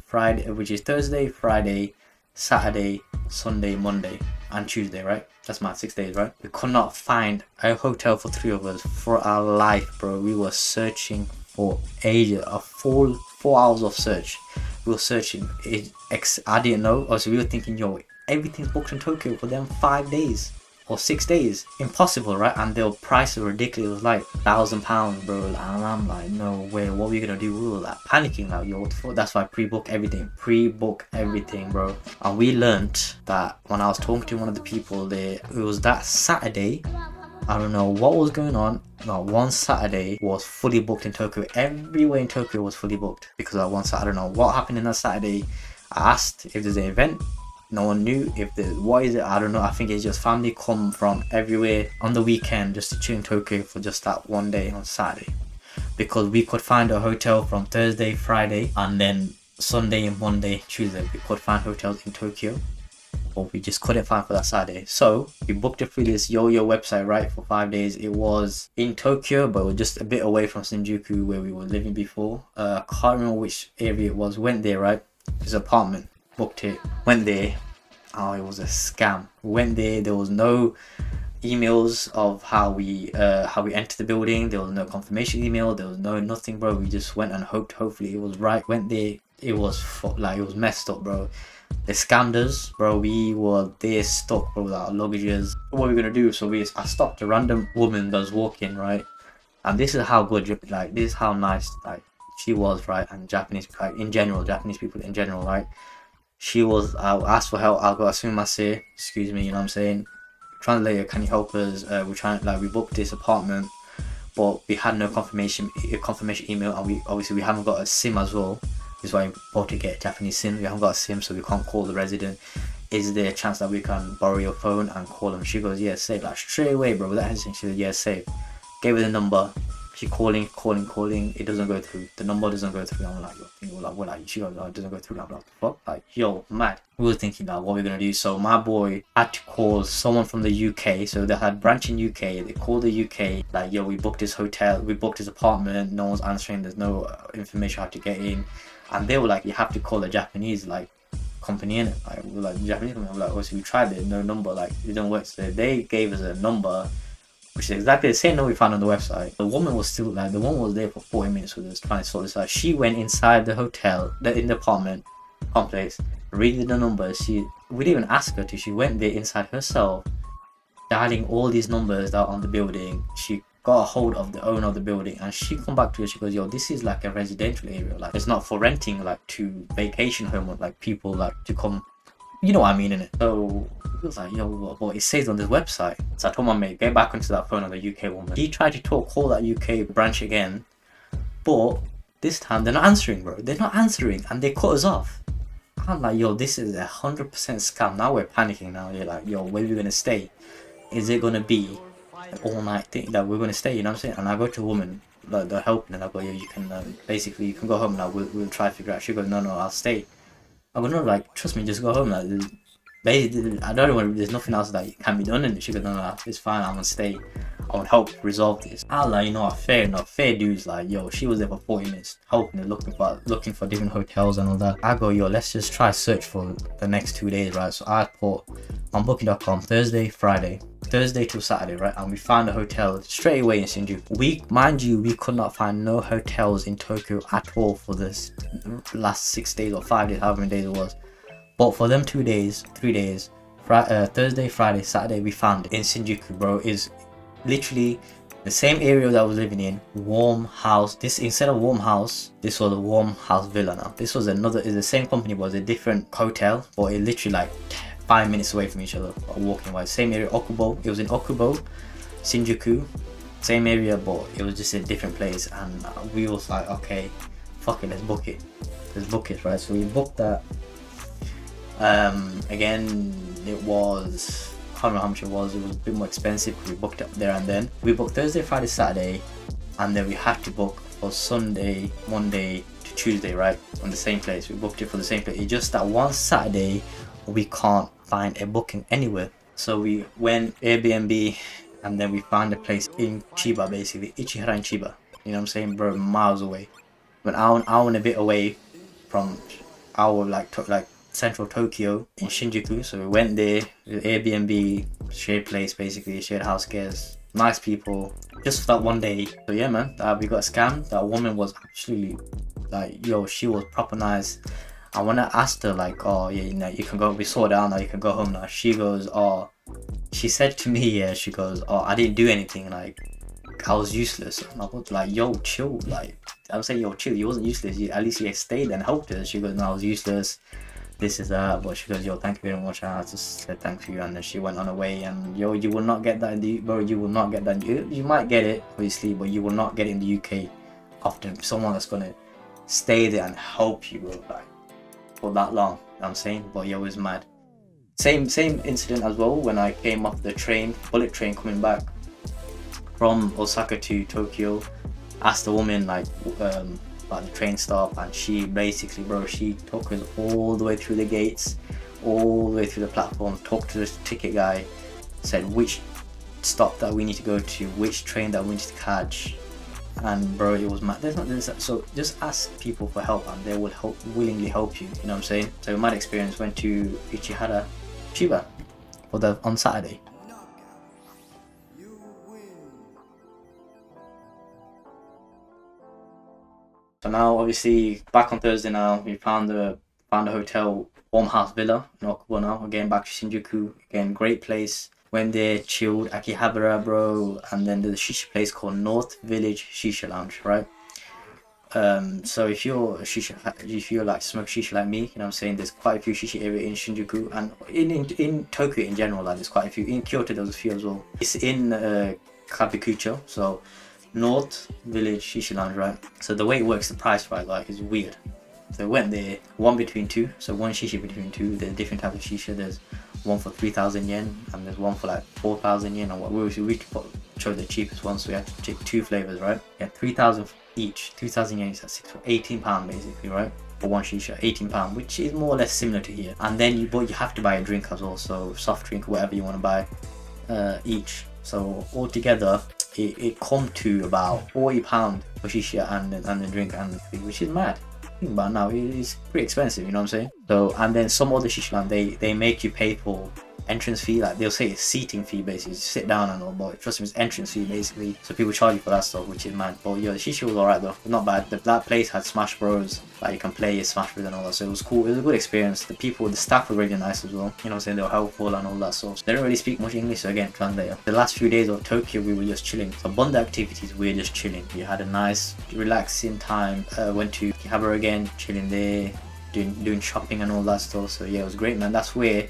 Thursday, Friday, Saturday, Sunday, Monday, and Tuesday, right? That's my 6 days, right? We could not find a hotel for 3 of us for our life, bro. We were searching for ages, a full 4 hours of search. We were searching. I didn't know. Also, we were thinking, everything's booked in Tokyo for them 5 days or 6 days. Impossible, right? And their prices were ridiculous. It was like £1,000, bro. And I'm like, no way. What are we gonna do? We were like panicking, like, what the fuck? That's why pre-book everything, bro. And we learnt that when I was talking to one of the people there, it was that Saturday. I don't know what was going on. No, one Saturday was fully booked in Tokyo. Everywhere in Tokyo was fully booked because of that one Saturday. I don't know what happened in that Saturday. I asked if there's an event. No one knew what is it. I don't know. I think it's just family come from everywhere on the weekend just to chill in Tokyo for just that one day on Saturday. Because we could find a hotel from Thursday, Friday, and then Sunday and Monday, Tuesday. We could find hotels in Tokyo, but we just couldn't find for that Saturday. So we booked it through this Yo-Yo website, right, for 5 days. It was in Tokyo, but it was just a bit away from Shinjuku where we were living before. I can't remember which area it was. Went there, right? His apartment. Booked it. Went there. Oh, it was a scam. Went there. There was no emails of how we entered the building. There was no confirmation email. There was nothing, bro. We just went and hopefully it was right. Went there. It was messed up, bro. They scammed us, bro. We were there stuck, bro, with our luggages. What were we gonna do? So I stopped a random woman that was walking, right? And this is how good, like, this is how nice, like, she was, right? And Japanese, like, in general, Japanese people in general, right? She was, I asked for help. I got asumase, excuse me, you know what I'm saying? Translator, can you help us? We booked this apartment, but we had no confirmation email, and we haven't got a SIM as well. This is why it's important to get a Japanese SIM. We haven't got a SIM, so we can't call the resident. Is there a chance that we can borrow your phone and call them? She goes, yeah, safe. Like, straight away, bro, without hesitation, she goes, yeah, safe. Gave her the number. She calling. It doesn't go through. The number doesn't go through. I'm like, she goes, it doesn't go through. I'm like, what the fuck? Like, yo, mad. We were thinking, like, what are we gonna do? So my boy had to call someone from the UK. So they had branch in UK. They called the UK. Like, yo, we booked this hotel. We booked his apartment. No one's answering. There's no information how to get in. And they were like, you have to call the Japanese, like, company in it. Like, we were like, the Japanese company. I'm like, oh, so we tried it. No number. Like, it didn't work. So they gave us a number, which is exactly the same number we found on the website. The woman was still, like, the woman was there for 40 minutes with us trying to sort this out. She went inside the hotel, in the apartment complex, reading the numbers. We didn't even ask her to. She went there inside herself, dialing all these numbers that are on the building. She got a hold of the owner of the building, and she come back to her. She goes, yo, this is like a residential area. Like, it's not for renting, like, to vacation home or, like, people, like, to come. You know what I mean, innit? So he was like, yo, what it says on this website. So I told my mate, get back onto that phone of the UK woman. He tried to call that UK branch again, but this time they're not answering, bro. They're not answering, and they cut us off. I'm like, yo, this is 100% scam. Now we're panicking now. You're like, yo, where are we gonna stay? Is it gonna be an all-night thing that we're gonna stay? You know what I'm saying? And I go to a woman, like, they're helping, and I go, yeah, you can basically you can go home now. We'll try to figure out. She goes, no, I'll stay. I go, no, like, trust me, just go home. Like, basically, I don't want. There's nothing else that can be done, and she goes, no, it's fine. I'm gonna stay. I would help resolve this. I like, you know what, fair enough. Fair dudes, like, yo, she was there for 40 minutes, helping her, looking for different hotels and all that. I go, yo, let's just try search for the next 2 days, right? So I put on booking.com Thursday till Saturday, right? And we found a hotel straight away in Shinjuku. Mind you, we could not find no hotels in Tokyo at all for this last 6 days or 5 days, however many days it was. But for them 2 days, 3 days, Thursday, Friday, Saturday, we found it in Shinjuku, bro. Is literally the same area that I was living in. Warm house. This, instead of warm house, this was a warm house villa. Now this was is the same company, but it was a different hotel, but it literally like 5 minutes away from each other, walking wise. Same area, Okubo. It was in Okubo, Shinjuku, same area, but it was just a different place. And we was like, okay, fuck it, let's book it, right? So we booked that. Again, it was, I can't remember how much it was a bit more expensive because we booked it there and then. We booked Thursday, Friday, Saturday, and then we had to book for Sunday, Monday to Tuesday, right? On the same place. We booked it for the same place. It's just that one Saturday we can't find a booking anywhere. So we went Airbnb, and then we found a place in Chiba, basically Ichihara in Chiba. You know what I'm saying, bro? Miles away, but hour and a bit away from our like central Tokyo in Shinjuku. So we went there, Airbnb, shared place, basically shared house guests, nice people, just for that one day. So yeah, man, we got scammed. That woman was absolutely like, yo, she was proper nice. And when I asked her like, oh yeah, you know, you can go, we sorted out now, you can go home now, she goes, oh, she said to me, yeah, she goes, oh, I didn't do anything, like I was useless. And I was like, yo, chill. Like I'm saying, yo, chill, you wasn't useless, at least you stayed and helped her. She goes, no, I was useless, this is that. But she goes, yo, thank you very much. I just said thank you, and then she went on her way. And yo, you will not get that in the, bro, you will not get that. You might get it obviously, but you will not get it in the UK often. Someone that's gonna stay there and help you, bro, like for that long. You know what I'm saying? But yo, it was mad. Same incident as well when I came off the train, bullet train, coming back from Osaka to Tokyo. Asked the woman like about the train stop, and she basically, bro, she took us all the way through the gates, all the way through the platform, talked to the ticket guy, said which stop that we need to go to, which train that we need to catch. And bro, it was mad. So just ask people for help and they will willingly help you. You know what I'm saying? So my experience, went to Ichihara, Chiba on Saturday. So now, obviously, back on Thursday now, we found a hotel, warm house villa in Okubo now. Again, back to Shinjuku. Again, great place. Went there, chilled, Akihabara, bro. And then there's a shisha place called North Village Shisha Lounge, right? So if you're like smoke shisha like me, you know what I'm saying, there's quite a few shisha area in Shinjuku, and in Tokyo in general, like there's quite a few. In Kyoto there's a few as well. It's in Kabukicho, so North Village Shisha Lounge, right? So the way it works, the price, right, like is weird. So we went there, one between two, so one shisha between two. There's different types of shisha. There's one for 3,000 yen, and there's one for like 4,000 yen. And what we chose the cheapest one, so we had to take two flavors, right? Yeah, 3,000 each. 2,000 yen is at £18 basically, right? For one shisha, £18, which is more or less similar to here. And then you have to buy a drink as well, so soft drink, whatever you want to buy, each. So altogether, it come to about £40 for shisha and the drink and the food, which is mad. But now it's pretty expensive, you know what I'm saying? So, and then some other shisha land, they make you pay for entrance fee, like they'll say it's seating fee basically, just sit down and all, but trust me, it's entrance fee basically. So people charge you for that stuff, which is mad. But yeah, the shisha was alright though, not bad. That place had Smash Bros, like you can play Smash Bros and all that, so it was cool. It was a good experience. The staff were really nice as well, you know what I'm saying, they were helpful and all that stuff. They don't really speak much English, so again, translator. The last few days of Tokyo we were just chilling, so bond activities, we were just chilling. We had a nice relaxing time. Went to Akihabara again, chilling there, doing shopping and all that stuff. So yeah, it was great, man. That's where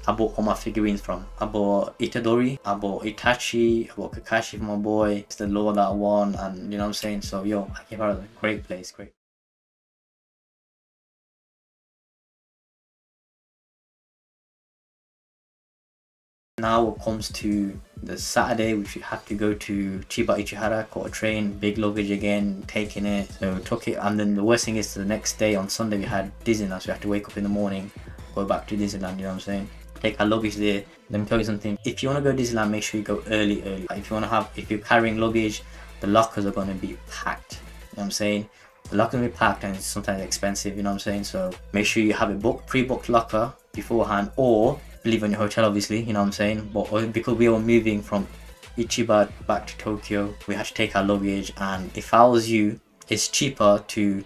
I bought all my figurines from. I bought Itadori, I bought Itachi, I bought Kakashi for my boy. It's the lore that I won, and you know what I'm saying? So yo, Akihabara is a great place, great. Now it comes to the Saturday, which we have to go to Chiba Ichihara, caught a train, big luggage again, taking it. So we took it, and then the worst thing is the next day on Sunday we had Disneyland, so we had to wake up in the morning, go back to Disneyland, you know what I'm saying? take our luggage there. Let me tell you something. If you want to go to Disneyland, make sure you go early. Like if you're carrying luggage, the lockers are going to be packed. You know what I'm saying? The lockers will be packed and it's sometimes expensive. You know what I'm saying? So make sure you have a pre-booked locker beforehand, or leave on your hotel, obviously. You know what I'm saying? But because we were moving from Ichiba back to Tokyo, we had to take our luggage, and if I was you, it's cheaper to,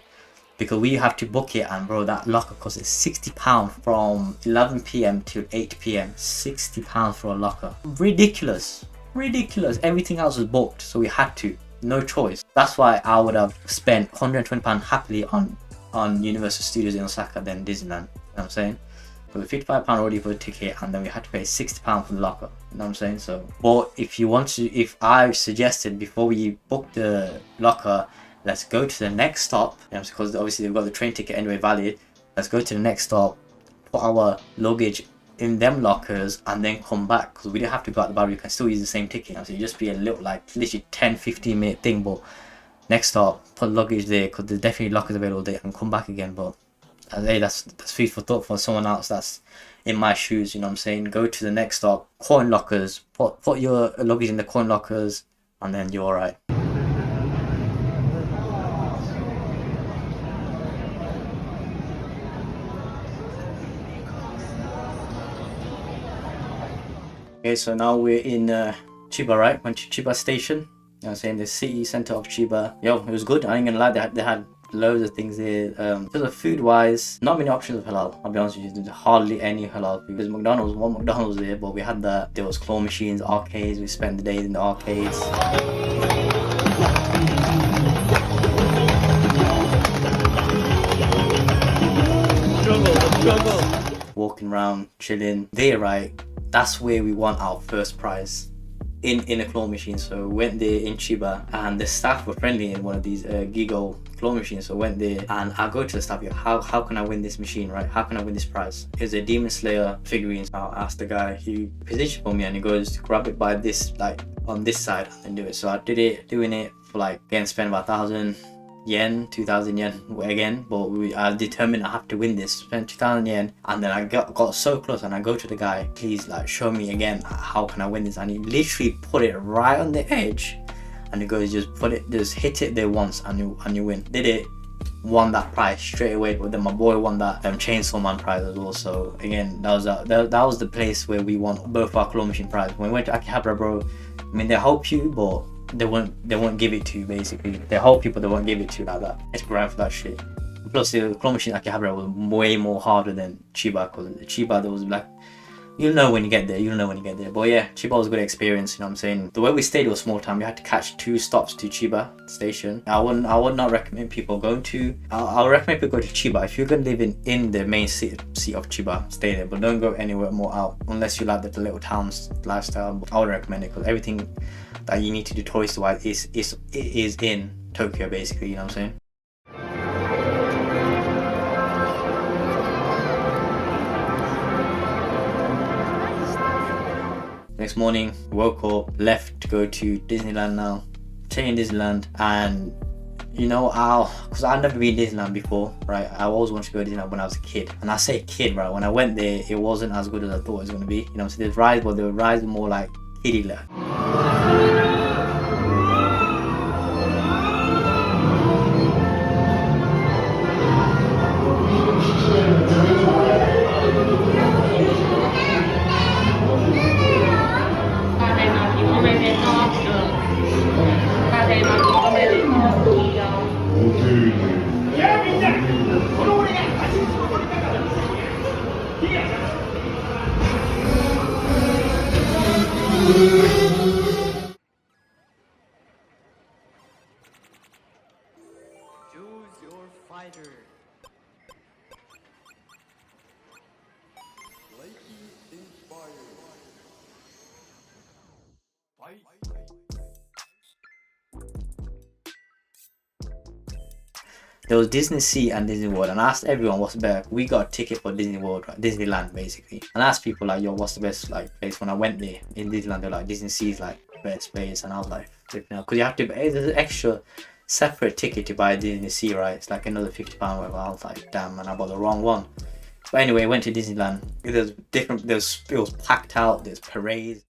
because we have to book it, and bro, that locker costs £60 from 11 p.m. to 8 p.m. £60 for a locker. Ridiculous. Everything else was booked, so we had to, no choice. That's why I would have spent £120 happily on Universal Studios in Osaka than Disneyland. You know what I'm saying? But £55 already for the ticket, and then we had to pay £60 for the locker. You know what I'm saying? So, but if I suggested before we book the locker, let's go to the next stop, you know, because obviously they've got the train ticket anyway valid. Let's go to the next stop, put our luggage in them lockers, and then come back, because we don't have to go out the bar. You can still use the same ticket. So you just be a little, like, literally 10-15 minute thing. But next stop, put luggage there, because there's definitely lockers available there, and come back again. But hey, that's food for thought for someone else that's in my shoes. You know what I'm saying? Go to the next stop, coin lockers, put your luggage in the coin lockers, and then you're alright. Okay, so now we're in Chiba, right? Went to Chiba Station. You know what I'm saying? The city center of Chiba. Yo, it was good. I ain't gonna lie, they had loads of things there. Because of food wise, not many options of halal. I'll be honest with you, there's hardly any halal food. There's one McDonald's there, but we had that. There was claw machines, arcades. We spent the days in the arcades. Walking around, chilling. There, right? That's where we won our first prize in a claw machine. So we went there in Chiba, and the staff were friendly in one of these Gigo claw machines. So I went there, and I go to the staff, how can I win this machine, right? How can I win this prize? It's a Demon Slayer figurine. So I asked the guy, he positioned for me, and he goes, grab it by this, like on this side, and do it. So I did it, doing it for like, again, spent about 1,000 yen, 2,000 yen again, but I determined I have to win this. Spent 2,000 yen, and then I got so close, and I go to the guy, please, like, show me again, how can I win this? And he literally put it right on the edge, and he goes, just hit it there once, and you win. Did it, won that prize straight away. But then my boy won that Chainsaw Man prize as well. So again, that was the place where we won both our claw machine prize. When we went to Akihabara, bro, I mean, they help you, but they won't give it to you. Basically, they help you, but they won't give it to you like that. It's grind for that shit. Plus, the claw machine Akihabara was way more harder than Chiba, because Chiba, there was like, you'll know when you get there. But yeah, Chiba was a good experience. You know what I'm saying? The way we stayed was small town. We had to catch 2 stops to Chiba station. I would not recommend people going to. I'll recommend people go to Chiba if you're gonna live in the main city of Chiba. Stay there, but don't go anywhere more out unless you like the little towns lifestyle. But I would recommend it, because everything that you need to do tourist wise is in Tokyo, basically. You know what I'm saying? Next morning, woke up, left to go to Disneyland now. Staying in Disneyland, and you know, because I've never been to Disneyland before, right? I always wanted to go to Disneyland when I was a kid. And I say kid, right? When I went there, it wasn't as good as I thought it was going to be. You know, so there's rides, but the rides were more like kiddie left.
Choose your fighter. Lightning inspired. Fight.
There was Disney Sea and Disney World, and I asked everyone what's better. We got a ticket for Disney World, right? Disneyland basically. And I asked people like, yo, what's the best like place? When I went there in Disneyland, they're like, Disney Sea is like best place, and I was like, flipping out, because you have to pay, there's an extra separate ticket to buy Disney Sea, right? It's like another £50 whatever. I was like, damn, man, I bought the wrong one. But anyway, went to Disneyland. There's different. It was packed out. There's parades.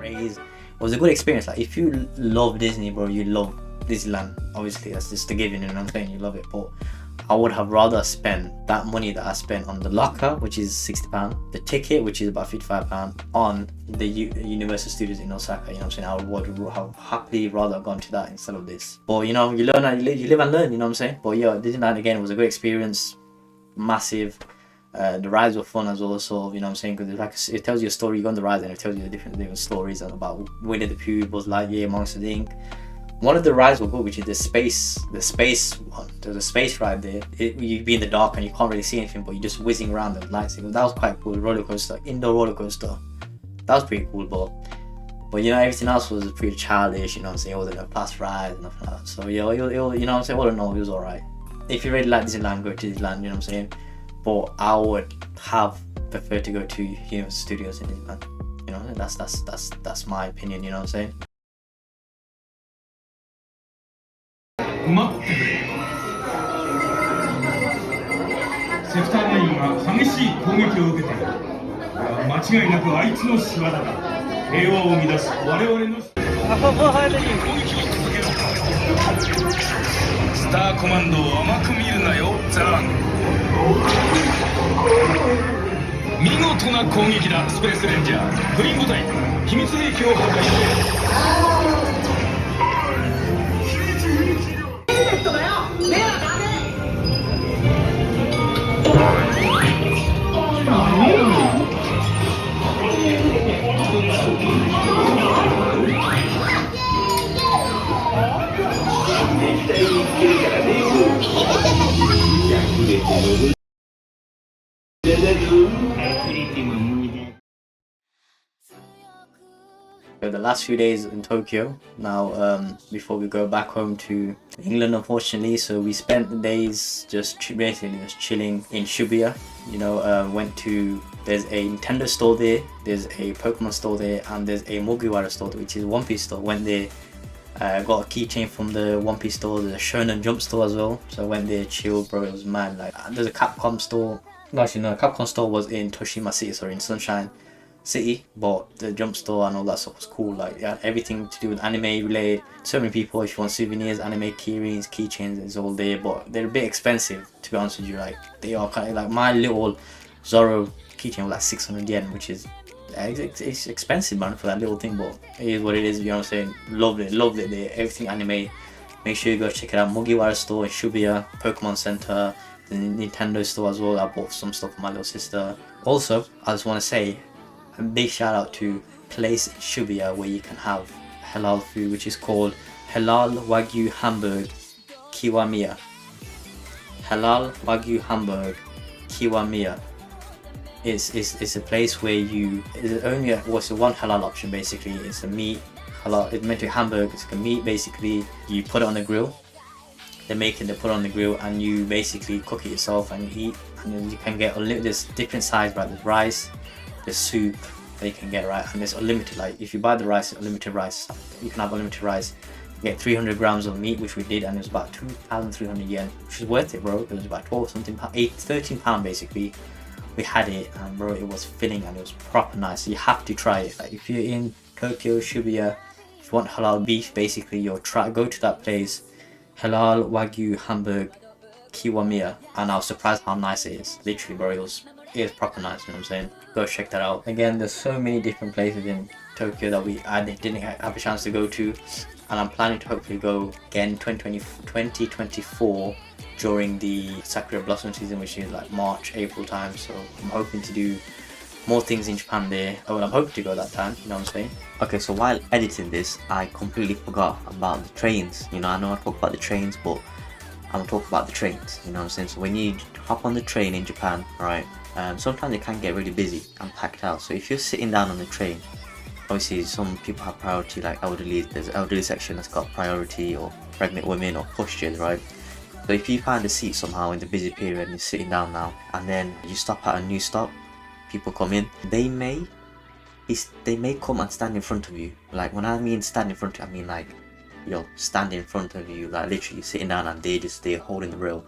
It was a good experience. Like if you love Disney, bro, you love Disneyland. Obviously, that's just a given, you know what I'm saying? You love it, but I would have rather spent that money that I spent on the locker, which is £60, the ticket, which is about £55, on the Universal Studios in Osaka. You know what I'm saying? I would have happily rather gone to that instead of this. But you know, you learn and you live and learn. You know what I'm saying? But yeah, Disneyland again was a great experience, massive. The rides were fun as well, sort of, you know what I'm saying, because like it tells you a story. You go on the rides and it tells you the different stories about Winnie the Pooh, Buzz Lightyear, Monsters Inc. One of the rides were good, which is the space one. There's a space ride there. You'd be in the dark and you can't really see anything, but you're just whizzing around the lights. That was quite cool. Roller coaster, indoor roller coaster. That was pretty cool, but you know, everything else was pretty childish. You know what I'm saying? It wasn't a fast ride and nothing like that. So yeah, you know what I'm saying. All in all, it was alright. If you really like Disneyland, go to Disneyland. You know what I'm saying? But I would have preferred to go to Universal Studios in Disneyland. You know, that's my opinion. You know what I'm saying?
待ってくれ。セクター9が激しい攻撃を受けている。間違いなくあいつの仕業だ。平和を乱し我々の攻撃を続けろ。スターコマンドを甘く見るなよ、ザラン。見事な攻撃だ、スペースレンジャー。グリーン部隊、秘密兵器を破壊して。
The last few days in Tokyo now, before we go back home to England, unfortunately. So we spent the days basically just chilling in Shibuya. You know, there's a Nintendo store there, there's a Pokemon store there, and there's a Mugiwara store, which is One Piece store. Went there, got a keychain from the One Piece store. There's a Shonen Jump store as well. So I went there, chilled, bro. It was mad. Like, there's a Capcom store. Actually, no, Capcom store was in Toshima City, sorry, in Sunshine City, but the jump store and all that stuff was cool. Like, yeah, everything to do with anime related. So many people, if you want souvenirs, anime keyrings, keychains, it's all there, but they're a bit expensive, to be honest with you. Like, they are kind of like my little Zoro keychain was like 600 yen, which is it's expensive, man, for that little thing, but it is what it is. You know what I'm saying? Loved it there. Everything anime. Make sure you go check it out. Mugiwara store in Shibuya, Pokemon Center, the Nintendo store as well. I bought some stuff for my little sister. Also, I just want to say a big shout out to place in Shibuya where you can have halal food, which is called Halal Wagyu Hamburg Kiwamiya. Halal Wagyu Hamburg Kiwamiya. It's a place where it's only what's the one halal option basically. It's a meat halal. It's meant to be hamburger. It's like a meat basically. You put it on the grill. They put it on the grill and you basically cook it yourself and you eat. And then you can get there's different size, right? There's rice, there's soup that you can get, right? And there's unlimited. Like if you buy the rice, unlimited rice. You can have unlimited rice. You get 300 grams of meat, which we did, and it was about 2,300 yen, which is worth it, bro. It was about 13 pound basically. We had it, and bro, it was filling and it was proper nice. So you have to try it. Like if you're in Tokyo, Shibuya, if you want halal beef, basically go to that place, Halal Wagyu Hamburg Kiwamiya, and I was surprised how nice it is. Literally, bro, it is proper nice. You know what I'm saying? Go check that out. Again, there's so many different places in Tokyo that I didn't have a chance to go to, and I'm planning to hopefully go again 2024 during the Sakura Blossom season, which is like March, April time. So I'm hoping to do more things in Japan there. Oh, well, I'm hoping to go that time, you know what I'm saying?
Okay, so while editing this, I completely forgot about the trains. You know, I know I talk about the trains, but
I'm talking about the trains, you know what I'm saying? So when you hop on the train in Japan, right, sometimes it can get really busy and packed out. So if you're sitting down on the train, obviously some people have priority, like elderly, there's an elderly section that's got priority, or pregnant women or pushchairs, right? So if you find a seat somehow in the busy period and you're sitting down now, and then you stop at a new stop, people come in, they may come and stand in front of you. Like when I mean stand in front of you, I mean like, stand in front of you, like literally sitting down, and they're holding the rail.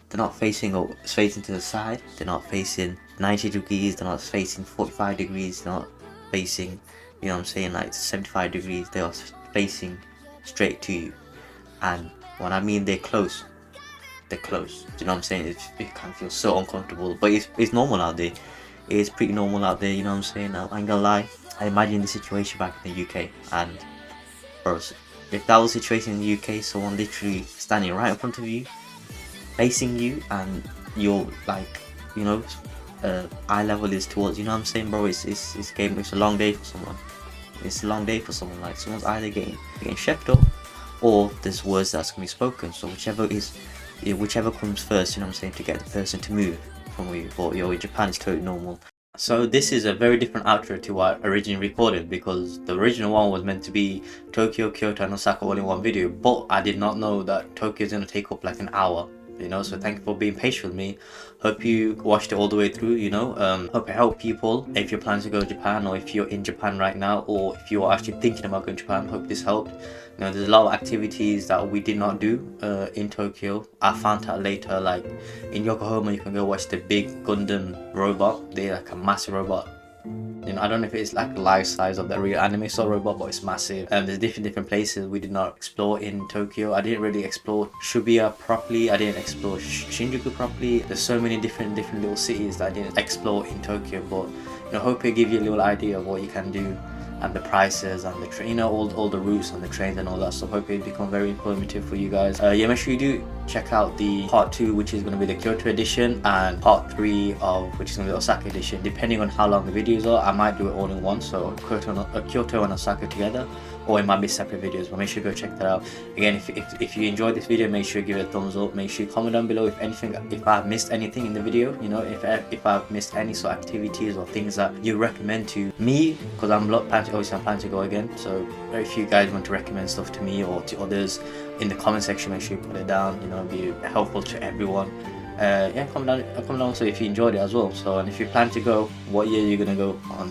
They're not facing to the side, they're not facing 90 degrees, they're not facing 45 degrees, they're not facing, you know what I'm saying, like 75 degrees, they are facing straight to you. And when I mean they're close, do you know what I'm saying? It can feel so uncomfortable, but it's normal out there. It's pretty normal out there, you know what I'm saying? I ain't gonna lie, I imagine the situation back in the UK, and bro, if that was the situation in the UK, someone literally standing right in front of you, facing you, and you're like, you know, eye level is towards, you know what I'm saying, bro? It's a long day for someone. It's a long day for someone. Like someone's either getting chefed up, or there's words that's gonna be spoken. So whichever comes first, you know what I'm saying, to get the person to move from you. But in Japan it's totally normal. So this is a very different outro to what I originally recorded, because the original one was meant to be Tokyo, Kyoto and Osaka all in one video, but I did not know that Tokyo is going to take up like an hour, you know. So thank you for being patient with me. Hope you watched it all the way through, you know. Hope it helped people if you're planning to go to Japan, or if you're in Japan right now, or if you're actually thinking about going to Japan. Hope this helped. You know, there's a lot of activities that we did not do in Tokyo. I found out later, like in Yokohama you can go watch the big Gundam robot. They're like a massive robot. You know, I don't know if it's like the life size of the real anime style robot, but it's massive. And there's different places we did not explore in Tokyo. I didn't really explore Shibuya properly. I didn't explore Shinjuku properly. There's so many different little cities that I didn't explore in Tokyo. But you know, hope it give you a little idea of what you can do, and the prices, and the train, you know, all the routes and the trains and all that stuff. Hope it become very informative for you guys. Yeah, make sure you do check out the part 2, which is going to be the Kyoto edition, and part 3 which is going to be the Osaka edition. Depending on how long the videos are, I might do it all in one, so Kyoto and Osaka together, or it might be separate videos. But make sure you go check that out. Again, if you enjoyed this video, make sure you give it a thumbs up. Make sure you comment down below if I've missed anything in the video, you know, if I've missed any sort of activities or things that you recommend to me, because I'm planning to go again. So if you guys want to recommend stuff to me or to others in the comment section, make sure you put it down, you know, be helpful to everyone. Yeah, comment down also if you enjoyed it as well. So, and if you plan to go, what year are you gonna go on?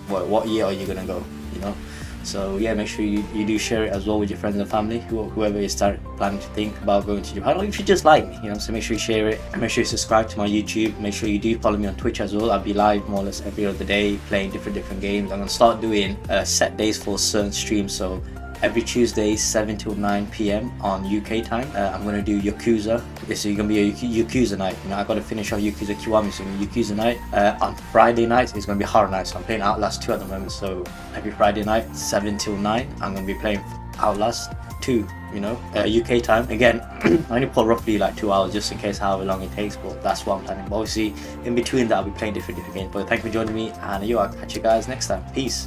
What year are you gonna go, you know? So yeah, make sure you do share it as well with your friends and family, whoever you start planning to think about going to Japan, or if you just like me, you know. So make sure you share it, and make sure you subscribe to my YouTube. Make sure you do follow me on Twitch as well. I'll be live more or less every other day playing different games. I'm gonna start doing set days for certain streams. So every Tuesday 7 till 9 p.m. on UK time, I'm gonna do Yakuza. This is gonna be a Yakuza night. You know, I gotta finish off Yakuza Kiwami, so Yakuza night. On Friday night it's gonna be horror night. So I'm playing Outlast 2 at the moment. So every Friday night 7 till 9, I'm gonna be playing Outlast 2. You know, UK time. Again, I only put roughly like 2 hours just in case however long it takes. But that's what I'm planning. But obviously, in between that, I'll be playing different games. But thank you for joining me, and I'll catch you guys next time. Peace.